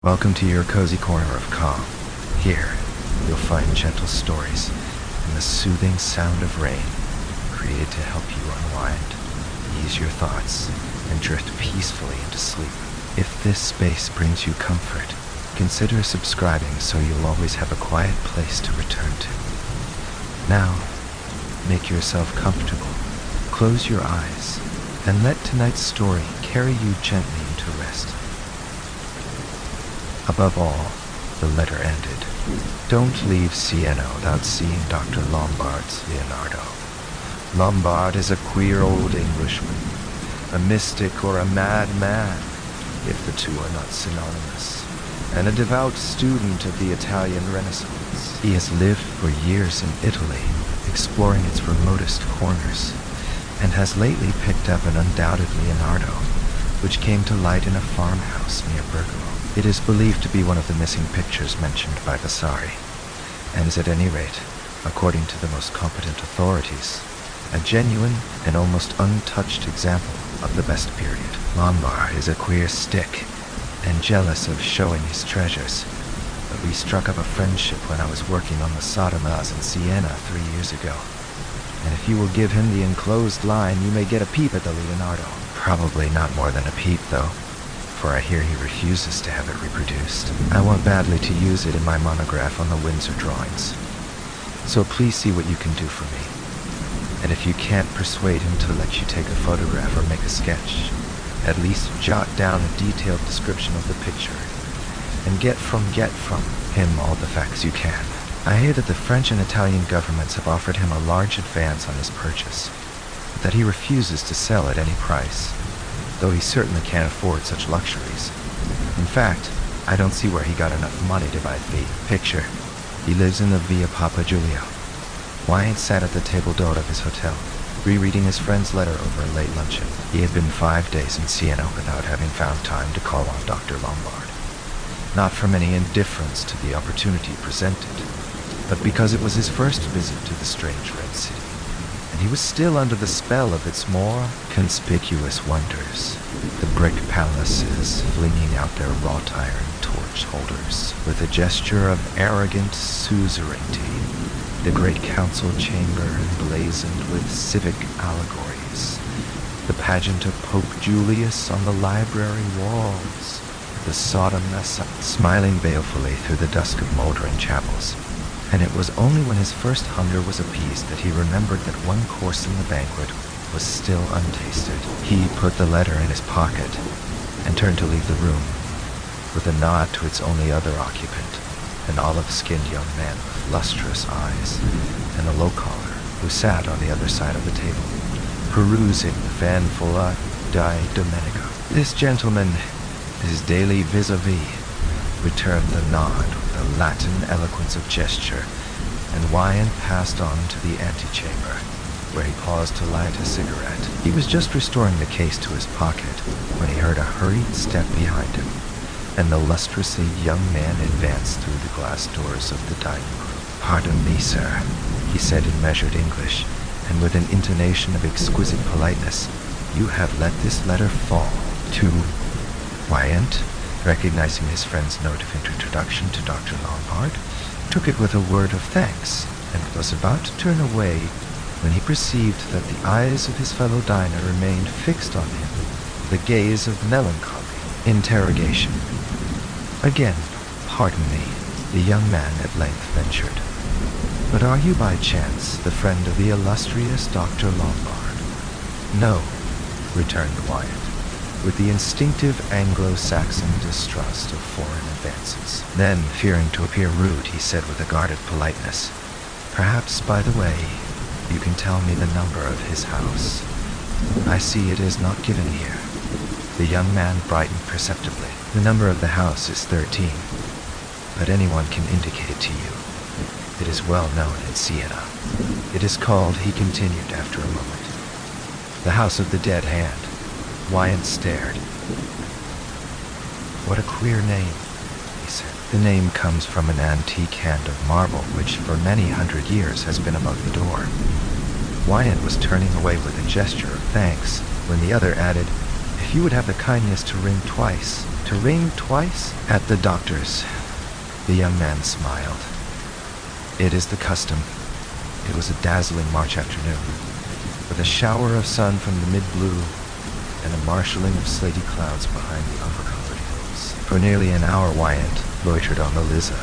Welcome to your cozy corner of calm. Here, you'll find gentle stories and the soothing sound of rain, created to help you unwind, ease your thoughts, and drift peacefully into sleep. If this space brings you comfort, consider subscribing so you'll always have a quiet place to return to. Now, make yourself comfortable, close your eyes, and let tonight's story carry you gently into rest. Above all, the letter ended. Don't leave Siena without seeing Dr. Lombard's Leonardo. Lombard is a queer old Englishman, a mystic or a madman, if the two are not synonymous, and a devout student of the Italian Renaissance. He has lived for years in Italy, exploring its remotest corners, and has lately picked up an undoubted Leonardo, which came to light in a farmhouse near Bergamo. It is believed to be one of the missing pictures mentioned by Vasari, and is at any rate, according to the most competent authorities, a genuine and almost untouched example of the best period. Lombard is a queer stick, and jealous of showing his treasures, but we struck up a friendship when I was working on the Sodomas in Siena 3 years ago. And if you will give him the enclosed line, you may get a peep at the Leonardo. Probably not more than a peep, though, for I hear he refuses to have it reproduced. I want badly to use it in my monograph on the Windsor drawings. So please see what you can do for me. And if you can't persuade him to let you take a photograph or make a sketch, at least jot down a detailed description of the picture, and get from him all the facts you can. I hear that the French and Italian governments have offered him a large advance on his purchase, but that he refuses to sell at any price, though he certainly can't afford such luxuries. In fact, I don't see where he got enough money to buy the picture. He lives in the Via Papa Giulio. Wyatt sat at the table d'hôte of his hotel, rereading his friend's letter over a late luncheon. He had been 5 days in Siena without having found time to call on Dr. Lombard. Not from any indifference to the opportunity presented, but because it was his first visit to the strange Red City, and he was still under the spell of its more conspicuous wonders. The brick palaces flinging out their wrought iron torch holders with a gesture of arrogant suzerainty, the great council chamber emblazoned with civic allegories, the pageant of Pope Julius on the library walls, the Sodom Messa smiling balefully through the dusk of moldering chapels. And it was only when his first hunger was appeased that he remembered that one course in the banquet was still untasted. He put the letter in his pocket and turned to leave the room, with a nod to its only other occupant, an olive-skinned young man with lustrous eyes and a low collar, who sat on the other side of the table, perusing the Van Folla di Domenico. This gentleman, his daily vis-a-vis, returned the nod with the Latin eloquence of gesture, and Wyatt passed on to the antechamber, where he paused to light a cigarette. He was just restoring the case to his pocket when he heard a hurried step behind him, and the lustrously young man advanced through the glass doors of the dining room. "Pardon me, sir," he said in measured English, and with an intonation of exquisite politeness. "You have let this letter fall to..." Wyatt, recognizing his friend's note of introduction to Dr. Lombard, took it with a word of thanks, and was about to turn away when he perceived that the eyes of his fellow diner remained fixed on him with a gaze of melancholy interrogation. "Again, pardon me," the young man at length ventured, "but are you by chance the friend of the illustrious Dr. Lombard?" "No," returned Wyatt, with the instinctive Anglo-Saxon distrust of foreign advances. Then, fearing to appear rude, he said with a guarded politeness, "Perhaps, by the way, you can tell me the number of his house. I see it is not given here." The young man brightened perceptibly. "The number of the house is 13, but anyone can indicate it to you. It is well known in Siena. It is called," he continued after a moment, "the House of the Dead Hand." Wyatt stared. "What a queer name," he said. "The name comes from an antique hand of marble which for many hundred years has been above the door." Wyatt was turning away with a gesture of thanks when the other added, "If if you would have the kindness to ring twice. To ring twice? At the doctor's. The young man smiled. It is the custom. It was a dazzling March afternoon, with a shower of sun from the mid-blue and a marshalling of slaty clouds behind the umber-colored hills. For nearly an hour Wyatt loitered on the Liza,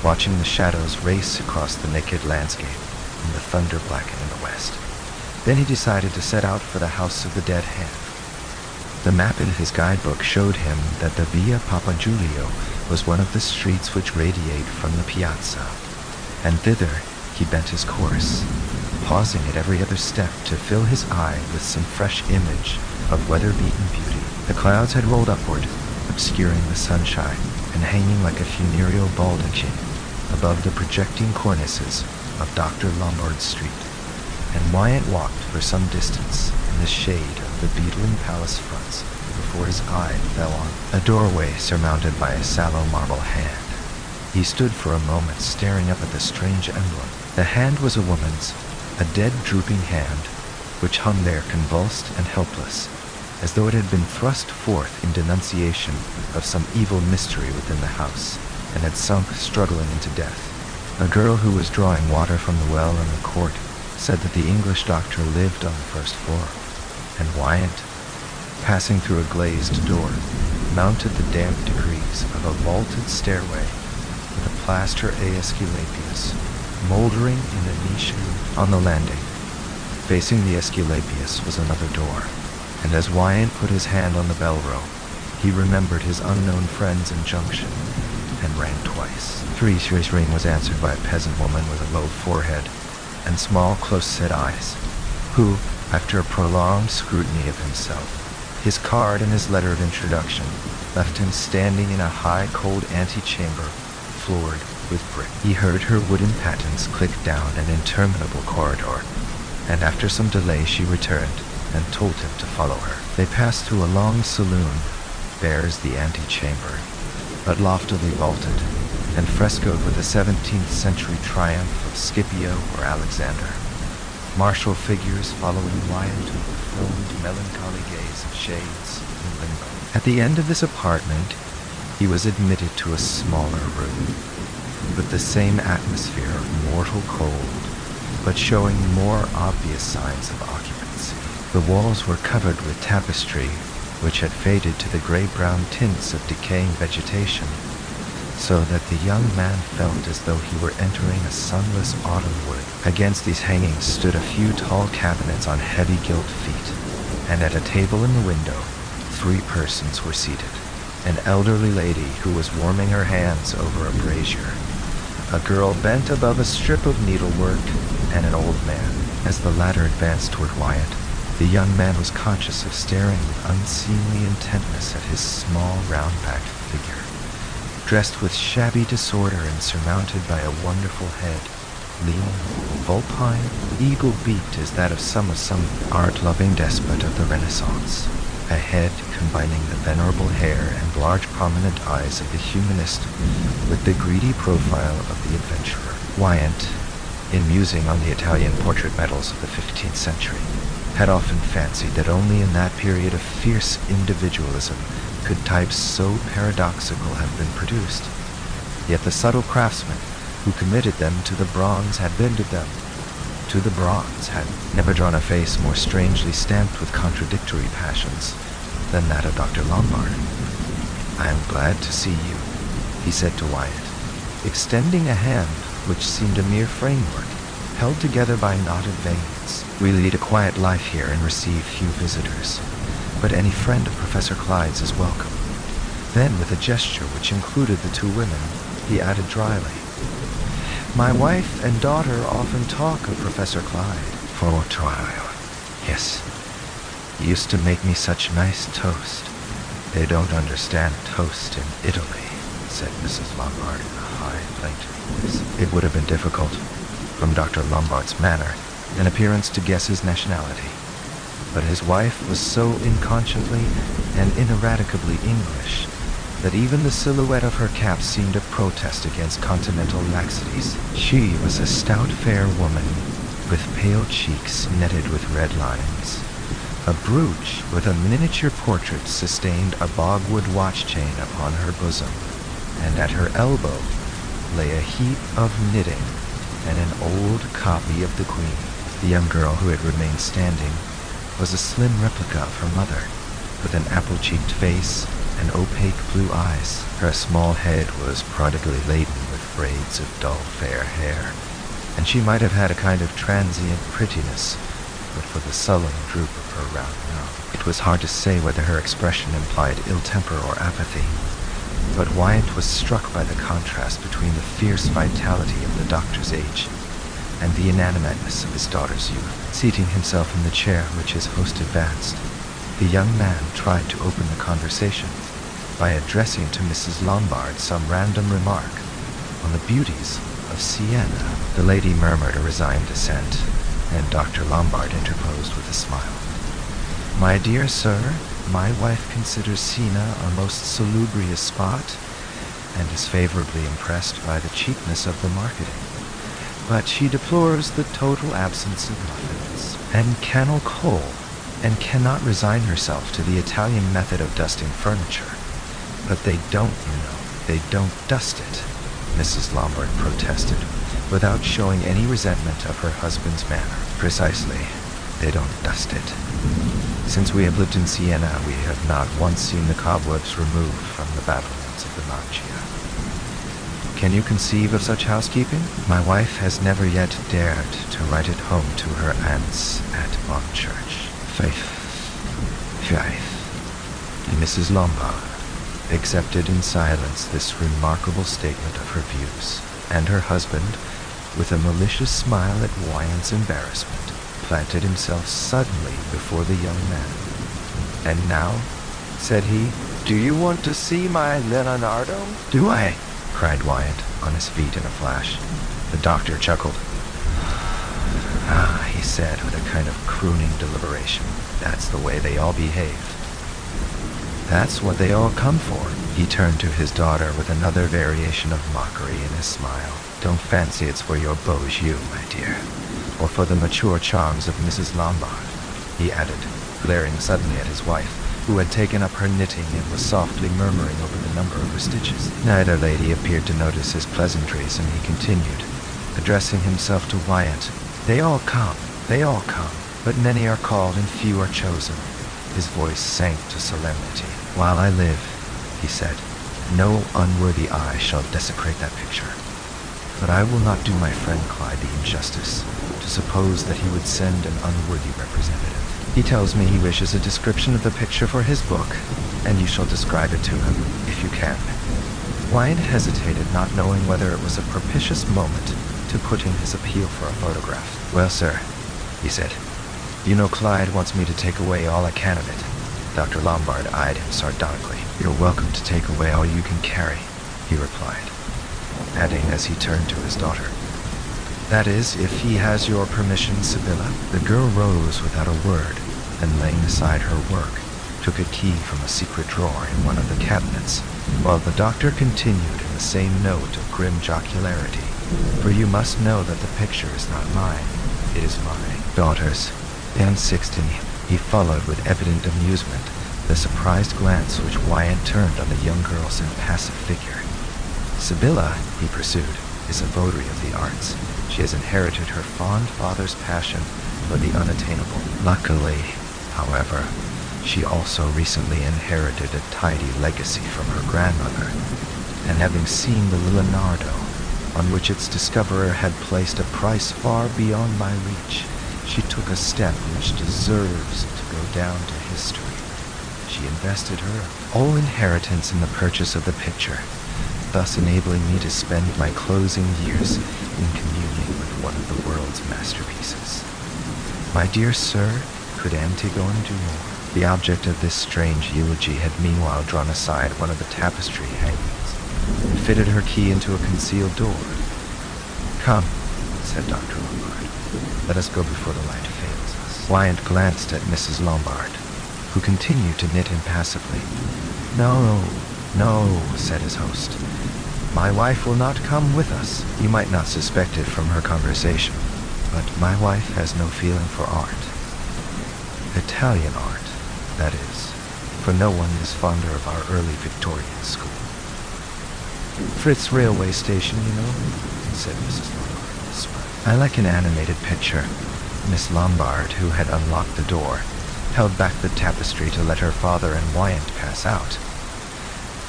watching the shadows race across the naked landscape and the thunder blacken in the west. Then he decided to set out for the House of the Dead Hand. The map in his guidebook showed him that the Via Papaggiulio was one of the streets which radiate from the piazza, and thither he bent his course, pausing at every other step to fill his eye with some fresh image of weather-beaten beauty. The clouds had rolled upward, obscuring the sunshine and hanging like a funereal baldachin above the projecting cornices of Dr. Lombard's street, and Wyatt walked for some distance in the shade of the beetling palace fronts before his eye fell on a doorway surmounted by a sallow marble hand. He stood for a moment staring up at the strange emblem. The hand was a woman's, a dead drooping hand, which hung there convulsed and helpless, as though it had been thrust forth in denunciation of some evil mystery within the house, and had sunk struggling into death. A girl who was drawing water from the well in the court said that the English doctor lived on the first floor, and Wyatt, passing through a glazed door, mounted the damp degrees of a vaulted stairway with a plaster Aesculapius moldering in a niche on the landing. Facing the Aesculapius was another door, and as Wyatt put his hand on the bell rope, he remembered his unknown friend's injunction and rang twice. Three's ring was answered by a peasant woman with a low forehead and small, close-set eyes, who, after a prolonged scrutiny of himself, his card and his letter of introduction left him standing in a high, cold antechamber floored with brick. He heard her wooden pattens click down an interminable corridor, and after some delay she returned and told him to follow her. They passed through a long saloon, bare as the antechamber, but loftily vaulted and frescoed with the 17th century triumph of Scipio or Alexander. Martial figures following Wyatt with the filmed melancholy gaze of shades in limbo. At the end of this apartment, he was admitted to a smaller room, with the same atmosphere of mortal cold, but showing more obvious signs of occupancy. The walls were covered with tapestry, which had faded to the gray-brown tints of decaying vegetation, so that the young man felt as though he were entering a sunless autumn wood. Against these hangings stood a few tall cabinets on heavy gilt feet, and at a table in the window, 3 persons were seated. An elderly lady who was warming her hands over a brazier, a girl bent above a strip of needlework, and an old man. As the latter advanced toward Wyatt, the young man was conscious of staring with unseemly intentness at his small, round-backed figure, dressed with shabby disorder and surmounted by a wonderful head, lean, vulpine, eagle-beaked as that of some art-loving despot of the Renaissance. A head combining the venerable hair and large prominent eyes of the humanist with the greedy profile of the adventurer. Wyatt, in musing on the Italian portrait medals of the 15th century, had often fancied that only in that period of fierce individualism could types so paradoxical have been produced. Yet the subtle craftsman who committed them to the bronze had bended them to the bronze, had never drawn a face more strangely stamped with contradictory passions than that of Dr. Lombard. "I am glad to see you," he said to Wyatt, extending a hand which seemed a mere framework, held together by knotted veins. "We lead a quiet life here and receive few visitors, but any friend of Professor Clyde's is welcome." Then, with a gesture which included the 2 women, he added dryly, "My wife and daughter often talk of Professor Clyde." "For a trial, yes. He used to make me such nice toast." "They don't understand toast in Italy," said Mrs. Lombard in a high, plaintive voice. It would have been difficult, from Dr. Lombard's manner and appearance, to guess his nationality, but his wife was so inconsciently and ineradicably English that even the silhouette of her cap seemed a protest against continental laxities. She was a stout, fair woman, with pale cheeks netted with red lines, A brooch with a miniature portrait sustained a bogwood watch chain upon her bosom, and at her elbow lay a heap of knitting and an old copy of the Queen. The young girl who had remained standing was a slim replica of her mother, with an apple-cheeked face and opaque blue eyes. Her small head was prodigally laden with braids of dull fair hair, and she might have had a kind of transient prettiness but for the sullen droop of her round mouth. It was hard to say whether her expression implied ill temper or apathy, but Wyatt was struck by the contrast between the fierce vitality of the doctor's age and the inanimateness of his daughter's youth. Seating himself in the chair which his host advanced, the young man tried to open the conversation by addressing to Mrs. Lombard some random remark on the beauties of Siena. The lady murmured a resigned assent, and Dr. Lombard interposed with a smile. "My dear sir, my wife considers Siena a most salubrious spot, and is favorably impressed by the cheapness of the marketing. But she deplores the total absence of muffins, and cannot coal, and cannot resign herself to the Italian method of dusting furniture. But they don't, they don't dust it," Mrs. Lombard protested, without showing any resentment of her husband's manner. "Precisely, they don't dust it. Since we have lived in Siena, we have not once seen the cobwebs removed from the battlements of the Macchia. Can you conceive of such housekeeping? My wife has never yet dared to write it home to her aunts at Bonchurch. Faith. Mrs. Lombard accepted in silence this remarkable statement of her views, and her husband, with a malicious smile at Wyatt's embarrassment, planted himself suddenly before the young man. "And now," said he, "do you want to see my Leonardo?" "Do I?" cried Wyatt, on his feet in a flash. The doctor chuckled. "Ah," he said with a kind of crooning deliberation, "that's the way they all behave. That's what they all come for." He turned to his daughter with another variation of mockery in his smile. "Don't fancy it's for your beaux yeux, my dear, or for the mature charms of Mrs. Lombard," he added, glaring suddenly at his wife, who had taken up her knitting and was softly murmuring over the number of her stitches. Neither lady appeared to notice his pleasantries, and he continued, addressing himself to Wyatt, they all come, but many are called and few are chosen." His voice sank to solemnity. "While I live," he said, "no unworthy eye shall desecrate that picture. But I will not do my friend Clyde the injustice to suppose that he would send an unworthy representative. He tells me he wishes a description of the picture for his book, and you shall describe it to him, if you can." Wyatt hesitated, not knowing whether it was a propitious moment to put in his appeal for a photograph. "Well, sir," he said, "you know Clyde wants me to take away all I can of it." Dr. Lombard eyed him sardonically. "You're welcome to take away all you can carry," he replied, adding as he turned to his daughter, "That is, if he has your permission, Sibylla." The girl rose without a word, and laying aside her work, took a key from a secret drawer in one of the cabinets, while the doctor continued in the same note of grim jocularity, "For you must know that the picture is not mine, it is my daughter's." Dan Sixton, he followed with evident amusement the surprised glance which Wyatt turned on the young girl's impassive figure. "Sibylla," he pursued, "is a votary of the arts. She has inherited her fond father's passion for the unattainable. Luckily, however, she also recently inherited a tidy legacy from her grandmother, and having seen the Leonardo, on which its discoverer had placed a price far beyond my reach, she took a step which deserves to go down to history. She invested her whole inheritance in the purchase of the picture, thus enabling me to spend my closing years in communion with one of the world's masterpieces. My dear sir, could Antigone do more?" The object of this strange eulogy had meanwhile drawn aside one of the tapestry hangings, and fitted her key into a concealed door. "Come," said Dr. Lombard, "let us go before the light fails us." Wyatt glanced at Mrs. Lombard, who continued to knit impassively. No, said his host. "My wife will not come with us. You might not suspect it from her conversation, but my wife has no feeling for art." Italian art, that is, for no one is fonder of our early Victorian school. Fritz railway station, you know, said Mrs. Lombard, smiling. I like an animated picture. Miss Lombard, who had unlocked the door, held back the tapestry to let her father and Wyant pass out.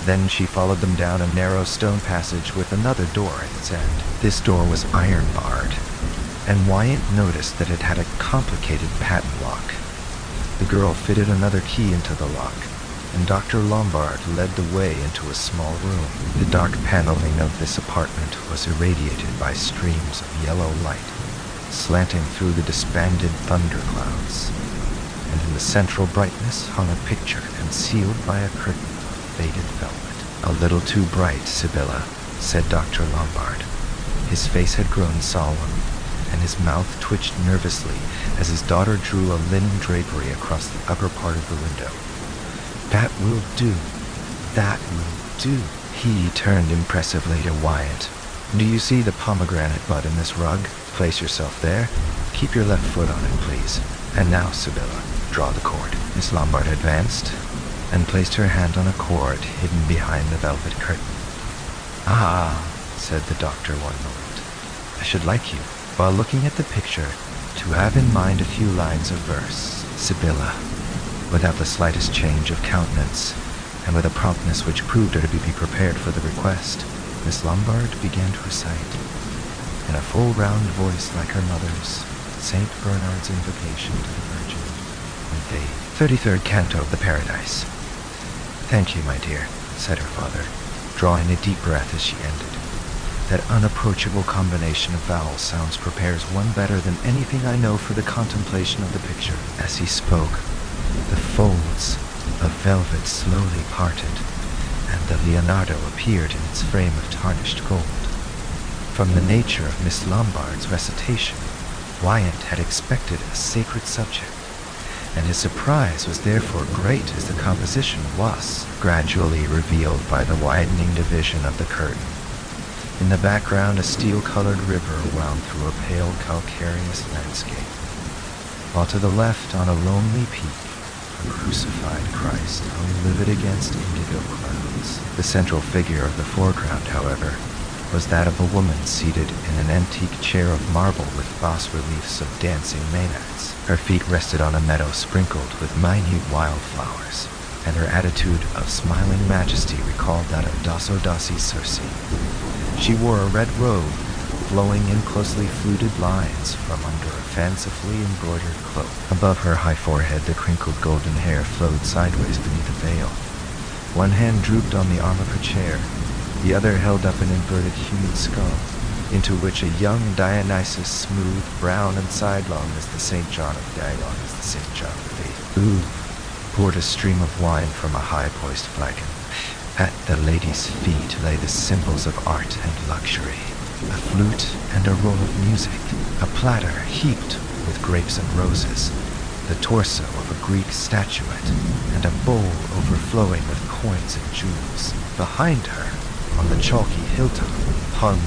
Then she followed them down a narrow stone passage with another door at its end. This door was iron-barred, and Wyant noticed that it had a complicated patent lock. The girl fitted another key into the lock, and Dr. Lombard led the way into a small room. The dark paneling of this apartment was irradiated by streams of yellow light, slanting through the disbanded thunderclouds, and in the central brightness hung a picture concealed by a curtain of faded velvet. A little too bright, Sibylla, said Dr. Lombard. His face had grown solemn, and his mouth twitched nervously as his daughter drew a linen drapery across the upper part of the window. That will do. That will do. He turned impressively to Wyant. Do you see the pomegranate bud in this rug? Place yourself there. Keep your left foot on it, please. And now, Sibylla, draw the cord. Miss Lombard advanced and placed her hand on a cord hidden behind the velvet curtain. Ah, said the doctor one moment. I should like you, while looking at the picture, to have in mind a few lines of verse. Sibylla, without the slightest change of countenance, and with a promptness which proved her to be prepared for the request, Miss Lombard began to recite, in a full round voice like her mother's, St. Bernard's invocation to the Virgin, with the 33rd canto of the Paradise. Thank you, my dear, said her father, drawing a deep breath as she ended. That unapproachable combination of vowel sounds prepares one better than anything I know for the contemplation of the picture. As he spoke, the folds of velvet slowly parted, and the Leonardo appeared in its frame of tarnished gold. From the nature of Miss Lombard's recitation, Wyant had expected a sacred subject, and his surprise was therefore great as the composition was gradually revealed by the widening division of the curtain. In the background, a steel-colored river wound through a pale calcareous landscape, while to the left, on a lonely peak, a crucified Christ hung livid against indigo clouds. The central figure of the foreground, however, was that of a woman seated in an antique chair of marble with bas-reliefs of dancing maenads. Her feet rested on a meadow sprinkled with minute wildflowers, and her attitude of smiling majesty recalled that of Dasodasi Circe. She wore a red robe, flowing in closely fluted lines from under a fancifully embroidered cloak. Above her high forehead, the crinkled golden hair flowed sideways beneath a veil. One hand drooped on the arm of her chair, the other held up an inverted human skull, into which a young Dionysus, smooth, brown, and sidelong as the St. John of Dagon, as the St. John of Faith, poured a stream of wine from a high-poised flagon. At the lady's feet lay the symbols of art and luxury, a flute and a roll of music, a platter heaped with grapes and roses, the torso of a Greek statuette, and a bowl overflowing with coins and jewels. Behind her, on the chalky hilltop, hung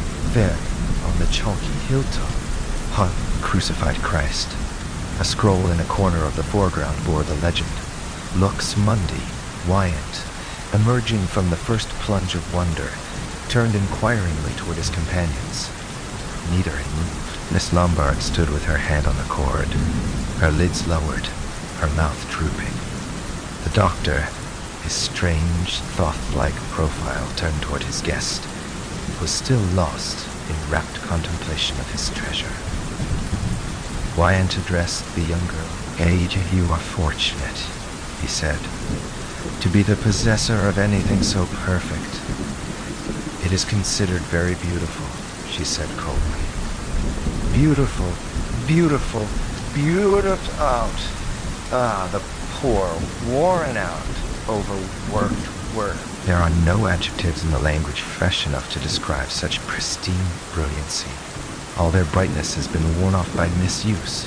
a crucified Christ. A scroll in a corner of the foreground bore the legend, Lux Mundi, Wyant, emerging from the first plunge of wonder, turned inquiringly toward his companions. Neither had moved. Miss Lombard stood with her hand on the cord, her lids lowered, her mouth drooping. The doctor, his strange, thoth-like profile turned toward his guest, was still lost in rapt contemplation of his treasure. Wyant addressed the young girl. Ada, you are fortunate, he said, to be the possessor of anything so perfect. It is considered very beautiful, she said coldly. Beautiful, beautiful, beautiful out. Ah, the poor, worn out, overworked work. There are no adjectives in the language fresh enough to describe such pristine brilliancy. All their brightness has been worn off by misuse.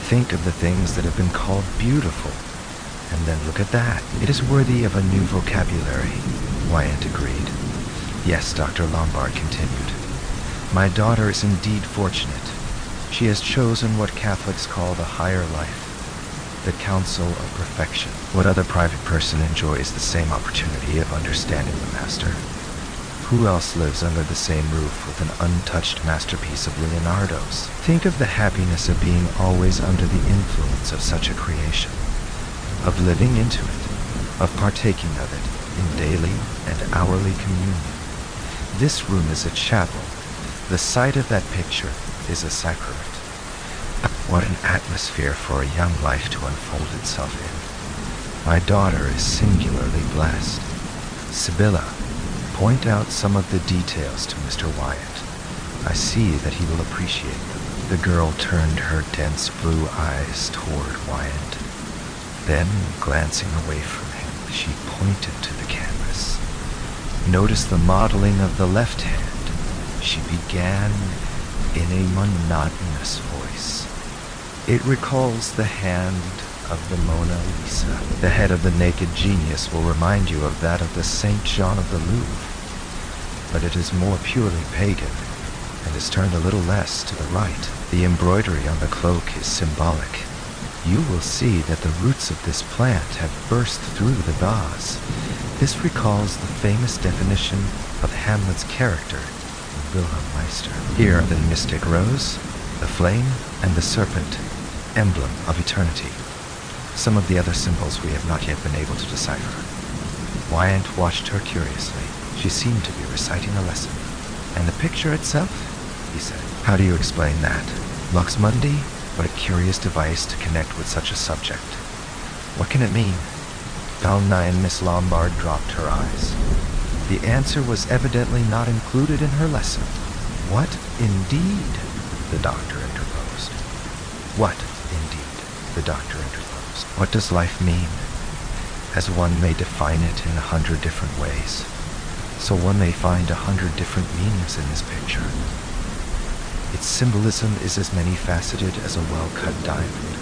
Think of the things that have been called beautiful, and then look at that. It is worthy of a new vocabulary, Wyant agreed. Yes, Dr. Lombard continued. My daughter is indeed fortunate. She has chosen what Catholics call the higher life. the counsel of perfection. What other private person enjoys the same opportunity of understanding the master? Who else lives under the same roof with an untouched masterpiece of Leonardo's? Think of the happiness of being always under the influence of such a creation, of living into it, of partaking of it in daily and hourly communion. This room is a chapel. The sight of that picture is a sacrament. What an atmosphere for a young life to unfold itself in. My daughter is singularly blessed. Sibylla, point out some of the details to Mr. Wyatt. I see that he will appreciate them. The girl turned her dense blue eyes toward Wyatt. Then, glancing away from him, she pointed to the canvas. Notice the modeling of the left hand. She began in a monotonous voice. It recalls the hand of the Mona Lisa. The head of the naked genius will remind you of that of the Saint John of the Louvre, but it is more purely pagan, and is turned a little less to the right. The embroidery on the cloak is symbolic. You will see that the roots of this plant have burst through the vase. This recalls the famous definition of Hamlet's character in Wilhelm Meister. Here are the mystic rose, the flame, and the serpent, emblem of eternity. Some of the other symbols we have not yet been able to decipher. Wyatt watched her curiously. She seemed to be reciting a lesson. And the picture itself? He said. How do you explain that? Lux Mundi? What a curious device to connect with such a subject. What can it mean? Valna and Miss Lombard dropped her eyes. The answer was evidently not included in her lesson. What indeed? The doctor interposed. What indeed? The doctor interposed. What does life mean? As one may define it in 100 different ways, so one may find 100 different meanings in this picture. Its symbolism is as many-faceted as a well-cut diamond.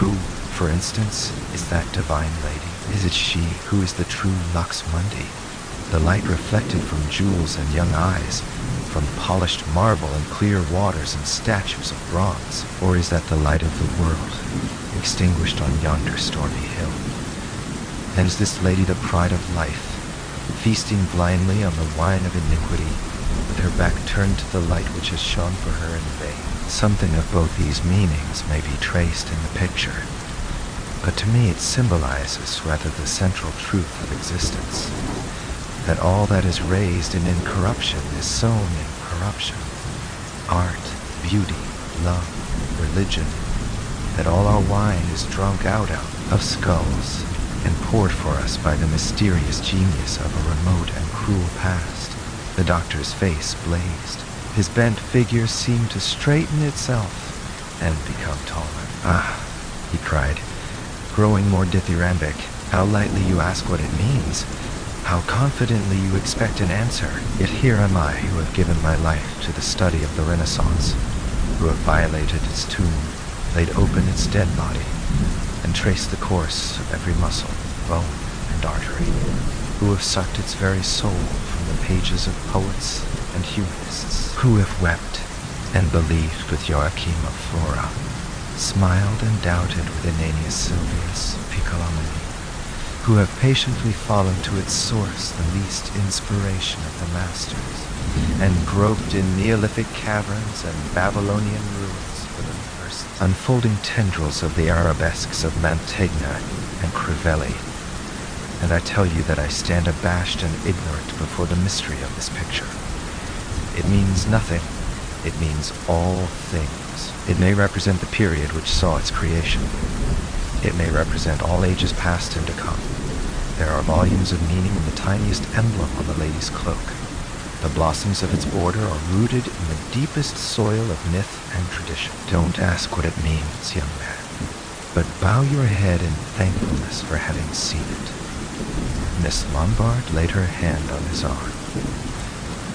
Who, for instance, is that divine lady? Is it she who is the true Lux Mundi? The light reflected from jewels and young eyes, from polished marble and clear waters and statues of bronze? Or is that the light of the world, extinguished on yonder stormy hill? And is this lady the pride of life, feasting blindly on the wine of iniquity, with her back turned to the light which has shone for her in vain? Something of both these meanings may be traced in the picture, but to me it symbolizes rather the central truth of existence, that all that is raised in incorruption is sown in corruption. Art, beauty, love, religion, that all our wine is drunk out of skulls, and poured for us by the mysterious genius of a remote and cruel past. The doctor's face blazed. His bent figure seemed to straighten itself and become taller. Ah, he cried, growing more dithyrambic. How lightly you ask what it means. How confidently you expect an answer. Yet here am I who have given my life to the study of the Renaissance, who have violated its tomb, laid open its dead body, and traced the course of every muscle, bone, and artery, who have sucked its very soul from the pages of poets and humanists, who have wept and believed with Joachim of Flora, smiled and doubted with Ananias Silvius Piccolomini, who have patiently followed to its source the least inspiration of the masters, and groped in Neolithic caverns and Babylonian ruins for the first unfolding tendrils of the arabesques of Mantegna and Crivelli. And I tell you that I stand abashed and ignorant before the mystery of this picture. It means nothing. It means all things. It may represent the period which saw its creation. It may represent all ages past and to come. There are volumes of meaning in the tiniest emblem on the lady's cloak. The blossoms of its border are rooted in the deepest soil of myth and tradition. Don't ask what it means, young man, but bow your head in thankfulness for having seen it. Miss Lombard laid her hand on his arm.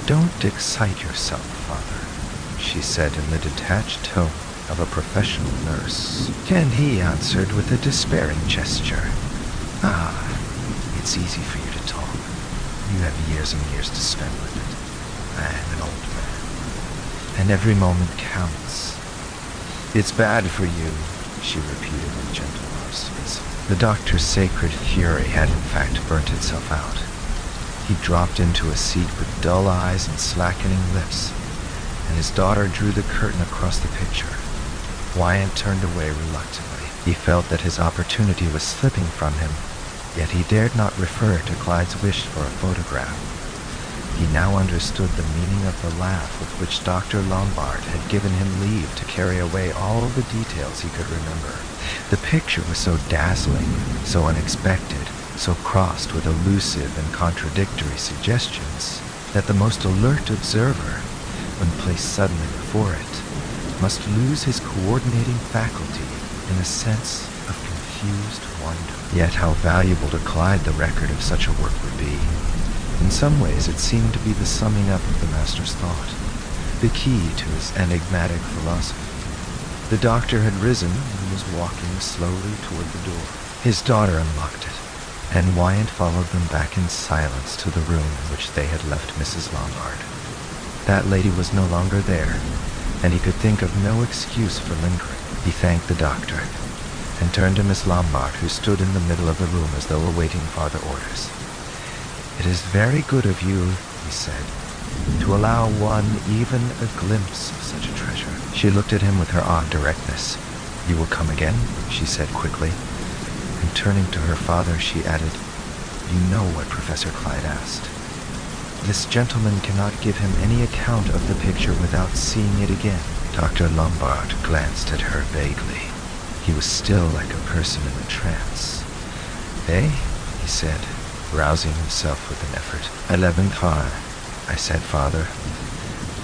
Don't excite yourself, Father, she said in the detached tone of a professional nurse. And he answered with a despairing gesture. Ah, it's easy for you to talk. You have years and years to spend with it. I am an old man, and every moment counts. It's bad for you, she repeated with gentle voice. The doctor's sacred fury had in fact burnt itself out. He dropped into a seat with dull eyes and slackening lips, and his daughter drew the curtain across the picture. Wyatt turned away reluctantly. He felt that his opportunity was slipping from him, yet he dared not refer to Clyde's wish for a photograph. He now understood the meaning of the laugh with which Dr. Lombard had given him leave to carry away all the details he could remember. The picture was so dazzling, so unexpected, so crossed with elusive and contradictory suggestions, that the most alert observer, when placed suddenly before it, must lose his coordinating faculty in a sense of confused wonder. Yet how valuable to Clyde the record of such a work would be. In some ways it seemed to be the summing up of the master's thought, the key to his enigmatic philosophy. The doctor had risen and was walking slowly toward the door. His daughter unlocked it, and Wyatt followed them back in silence to the room in which they had left Mrs. Lombard. That lady was no longer there, and he could think of no excuse for lingering. He thanked the doctor, and turned to Miss Lombard, who stood in the middle of the room as though awaiting farther orders. "It is very good of you," he said, "to allow one even a glimpse of such a treasure." She looked at him with her odd directness. "You will come again?" she said quickly, and turning to her father, she added, "You know what Professor Clyde asked. This gentleman cannot give him any account of the picture without seeing it again." Dr. Lombard glanced at her vaguely. He was still like a person in a trance. "Eh?" he said, rousing himself with an effort. I said, Father,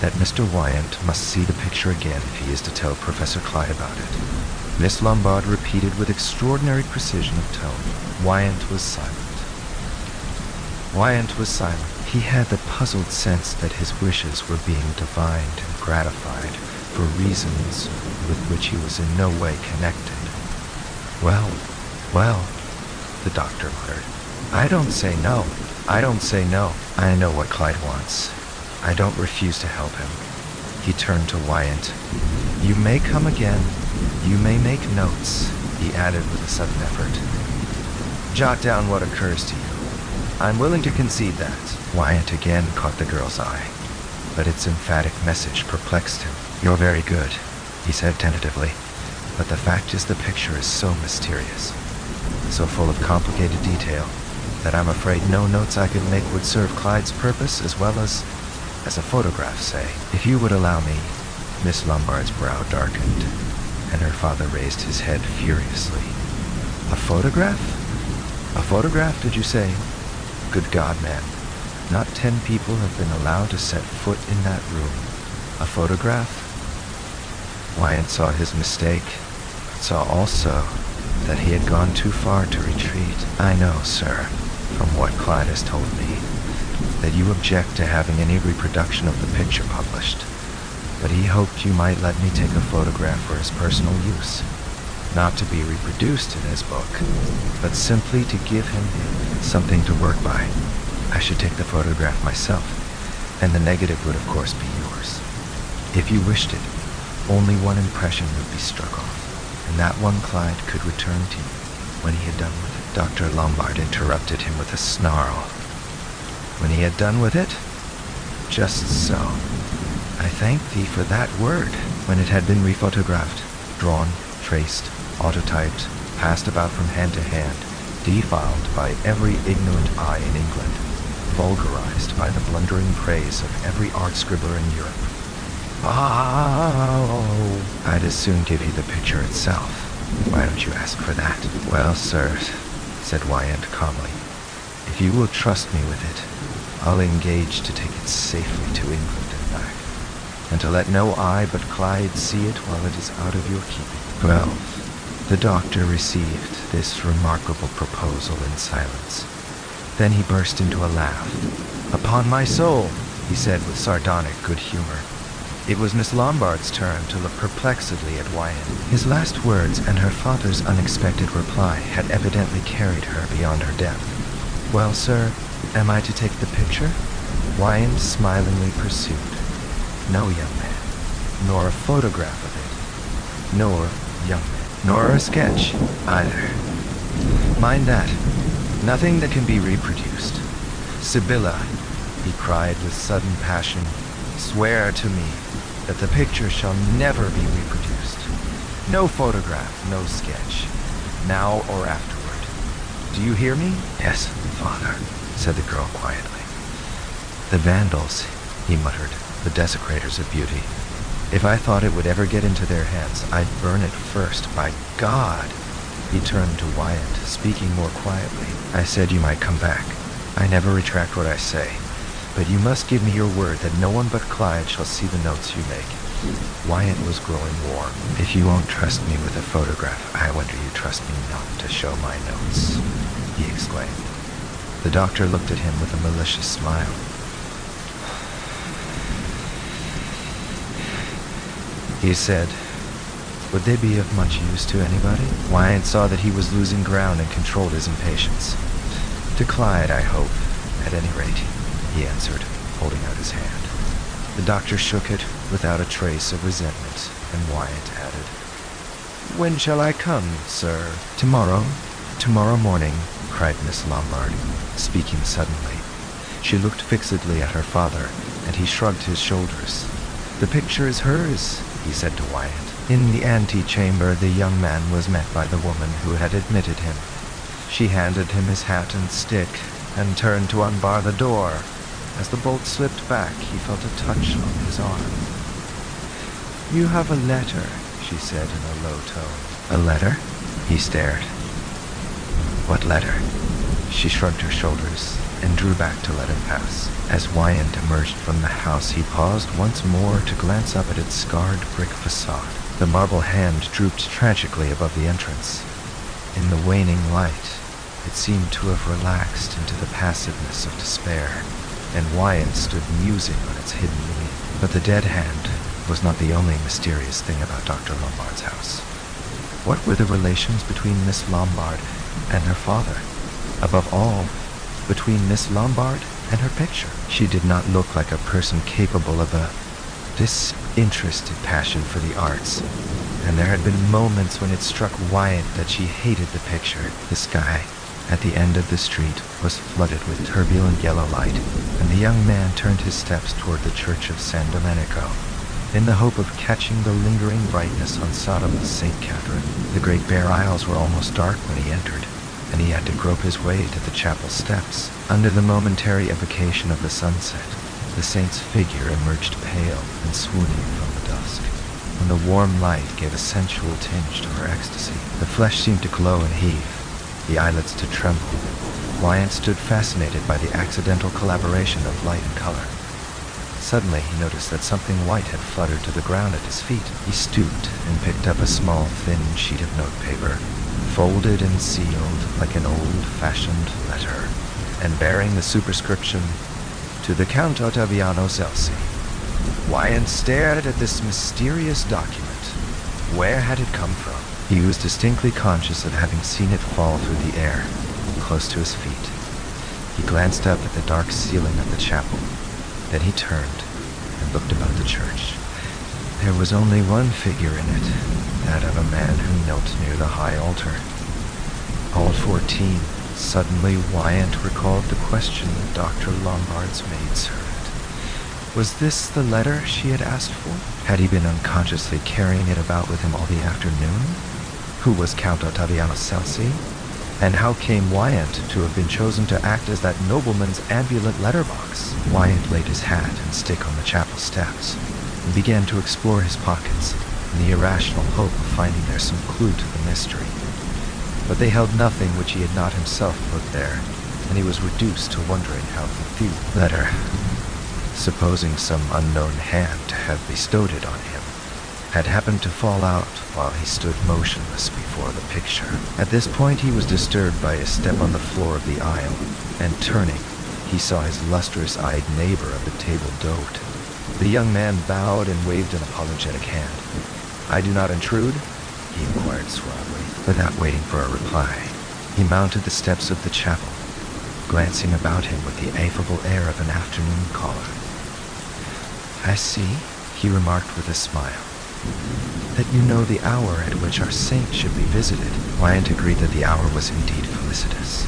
that Mr. Wyatt must see the picture again if he is to tell Professor Clyde about it." Miss Lombard repeated with extraordinary precision of tone. Wyatt was silent. He had the puzzled sense that his wishes were being divined and gratified for reasons with which he was in no way connected. Well, the doctor muttered. I don't say no. I know what Clyde wants. I don't refuse to help him." He turned to Wyatt. "You may come again. You may make notes," he added with a sudden effort. "Jot down what occurs to you. I'm willing to concede that." Wyatt again caught the girl's eye, but its emphatic message perplexed him. "You're very good," he said tentatively, "but the fact is the picture is so mysterious, so full of complicated detail, that I'm afraid no notes I could make would serve Clyde's purpose as well as a photograph, say. If you would allow me." Miss Lombard's brow darkened, and her father raised his head furiously. "A photograph? A photograph, did you say? Good God, man. Not 10 people have been allowed to set foot in that room. A photograph?" Wyatt saw his mistake, but saw also that he had gone too far to retreat. "I know, sir, from what Clyde has told me, that you object to having any reproduction of the picture published, but he hoped you might let me take a photograph for his personal use, not to be reproduced in his book, but simply to give him something to work by. I should take the photograph myself, and the negative would of course be yours. If you wished it, only one impression would be struck off, and that one Clyde could return to you when he had done with it." Dr. Lombard interrupted him with a snarl. "When he had done with it? Just so. I thank thee for that word. When it had been rephotographed, drawn, traced, autotyped, passed about from hand to hand, defiled by every ignorant eye in England, vulgarized by the blundering praise of every art scribbler in Europe. Oh, I'd as soon give you the picture itself. Why don't you ask for that?" "Well, sir," said Wyatt calmly, "if you will trust me with it, I'll engage to take it safely to England and back, and to let no eye but Clyde see it while it is out of your keeping." Well, the doctor received this remarkable proposal in silence. Then he burst into a laugh. "Upon my soul," he said with sardonic good humor. It was Miss Lombard's turn to look perplexedly at Wyatt. His last words and her father's unexpected reply had evidently carried her beyond her depth. "Well, sir, am I to take the picture?" Wyatt smilingly pursued. "No, young man, nor a photograph of it, nor, young man, nor a sketch, either. Mind that. Nothing that can be reproduced. Sibylla, he cried with sudden passion, swear to me that the picture shall never be reproduced. No photograph, no sketch, now or afterward. Do you hear me? Yes, Father, said the girl quietly. The vandals, he muttered, the desecrators of beauty. If I thought it would ever get into their hands, I'd burn it first, by God. He turned to Wyatt, speaking more quietly. I said you might come back. I never retract what I say, but you must give me your word that no one but Clyde shall see the notes you make. Wyatt was growing warm. If you won't trust me with a photograph, I wonder you trust me not to show my notes, he exclaimed. The doctor looked at him with a malicious smile. He said, would they be of much use to anybody? Wyatt saw that he was losing ground and controlled his impatience. To Clyde, I hope, at any rate, he answered, holding out his hand. The doctor shook it without a trace of resentment, and Wyatt added, when shall I come, sir? Tomorrow morning, cried Miss Lombard, speaking suddenly. She looked fixedly at her father, and he shrugged his shoulders. The picture is hers, he said to Wyatt. In the antechamber, the young man was met by the woman who had admitted him. She handed him his hat and stick, and turned to unbar the door. As the bolt slipped back, he felt a touch on his arm. You have a letter, she said in a low tone. A letter? He stared. What letter? She shrugged her shoulders and drew back to let him pass. As Wyatt emerged from the house, he paused once more to glance up at its scarred brick facade. The marble hand drooped tragically above the entrance. In the waning light, it seemed to have relaxed into the passiveness of despair, and Wyatt stood musing on its hidden meaning. But the dead hand was not the only mysterious thing about Dr. Lombard's house. What were the relations between Miss Lombard and her father? Above all, between Miss Lombard and her picture. She did not look like a person capable of a disinterested passion for the arts, and there had been moments when it struck Wyatt that she hated the picture. The sky at the end of the street was flooded with turbulent yellow light, and the young man turned his steps toward the church of San Domenico, in the hope of catching the lingering brightness on Sodom's St. Catherine. The great bare aisles were almost dark when he entered, and he had to grope his way to the chapel steps. Under the momentary evocation of the sunset, the saint's figure emerged pale and swooning from the dusk. When the warm light gave a sensual tinge to her ecstasy, the flesh seemed to glow and heave, the eyelids to tremble. Wyatt stood fascinated by the accidental collaboration of light and color. Suddenly he noticed that something white had fluttered to the ground at his feet. He stooped and picked up a small, thin sheet of notepaper, folded and sealed like an old-fashioned letter, and bearing the superscription, to the Count Ottaviano Celsi. Wyatt stared at this mysterious document. Where had it come from? He was distinctly conscious of having seen it fall through the air, close to his feet. He glanced up at the dark ceiling of the chapel. Then he turned and looked about the church. There was only one figure in it, that of a man who knelt near the high altar. All 14. Suddenly Wyatt recalled the question of Dr. Lombard's maidservant. Was this the letter she had asked for? Had he been unconsciously carrying it about with him all the afternoon? Who was Count Ottaviano Celsi? And how came Wyatt to have been chosen to act as that nobleman's ambulant letterbox? Wyatt laid his hat and stick on the chapel steps and began to explore his pockets in the irrational hope of finding there some clue to the mystery. But they held nothing which he had not himself put there, and he was reduced to wondering how the thief letter, supposing some unknown hand to have bestowed it on him, had happened to fall out while he stood motionless before the picture. At this point he was disturbed by a step on the floor of the aisle, and turning, he saw his lustrous-eyed neighbor at the table dote. The young man bowed and waved an apologetic hand. I do not intrude, he inquired suavely, without waiting for a reply. He mounted the steps of the chapel, glancing about him with the affable air of an afternoon caller. I see, he remarked with a smile, that you know the hour at which our saint should be visited." Wyant agreed that the hour was indeed felicitous.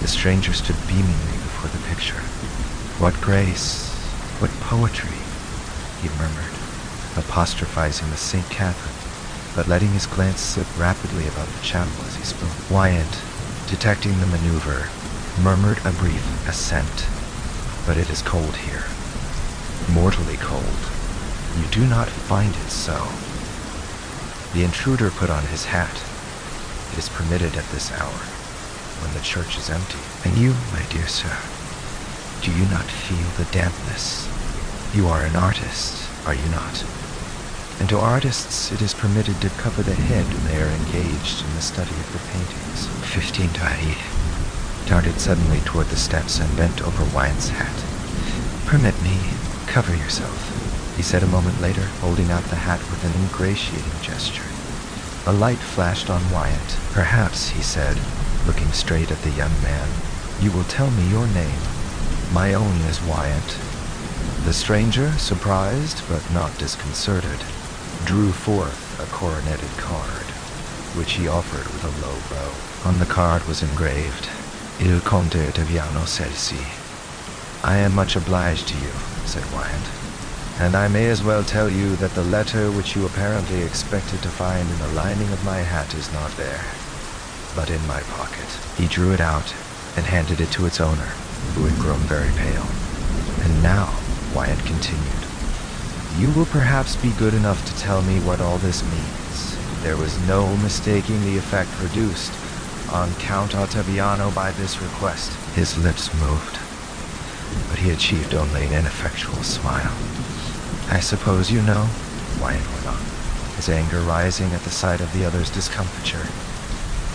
The stranger stood beamingly before the picture. "What grace, what poetry," he murmured, apostrophizing the St. Catherine, but letting his glance slip rapidly about the chapel as he spoke. Wyant, detecting the maneuver, murmured a brief assent. "But it is cold here. Mortally cold. You do not find it so." The intruder put on his hat. "It is permitted at this hour, when the church is empty. And you, my dear sir, do you not feel the dampness? You are an artist, are you not? And to artists it is permitted to cover the head when they are engaged in the study of the paintings." 15 Tahir darted suddenly toward the steps and bent over Wyant's hat. "Permit me, cover yourself," he said a moment later, holding out the hat with an ingratiating gesture. A light flashed on Wyant. "Perhaps," he said, looking straight at the young man, "you will tell me your name." "My own is Wyant." The stranger, surprised but not disconcerted, drew forth a coroneted card, which he offered with a low bow. On the card was engraved, "Il Conte Ottaviano Celsi." "I am much obliged to you," said Wyant, "and I may as well tell you that the letter which you apparently expected to find in the lining of my hat is not there, but in my pocket." He drew it out and handed it to its owner, who had grown very pale. "And now," Wyant continued, "you will perhaps be good enough to tell me what all this means. There was no mistaking the effect produced on Count Ottaviano by this request." His lips moved, but he achieved only an ineffectual smile. "I suppose you know," Wyant went on, his anger rising at the sight of the other's discomfiture,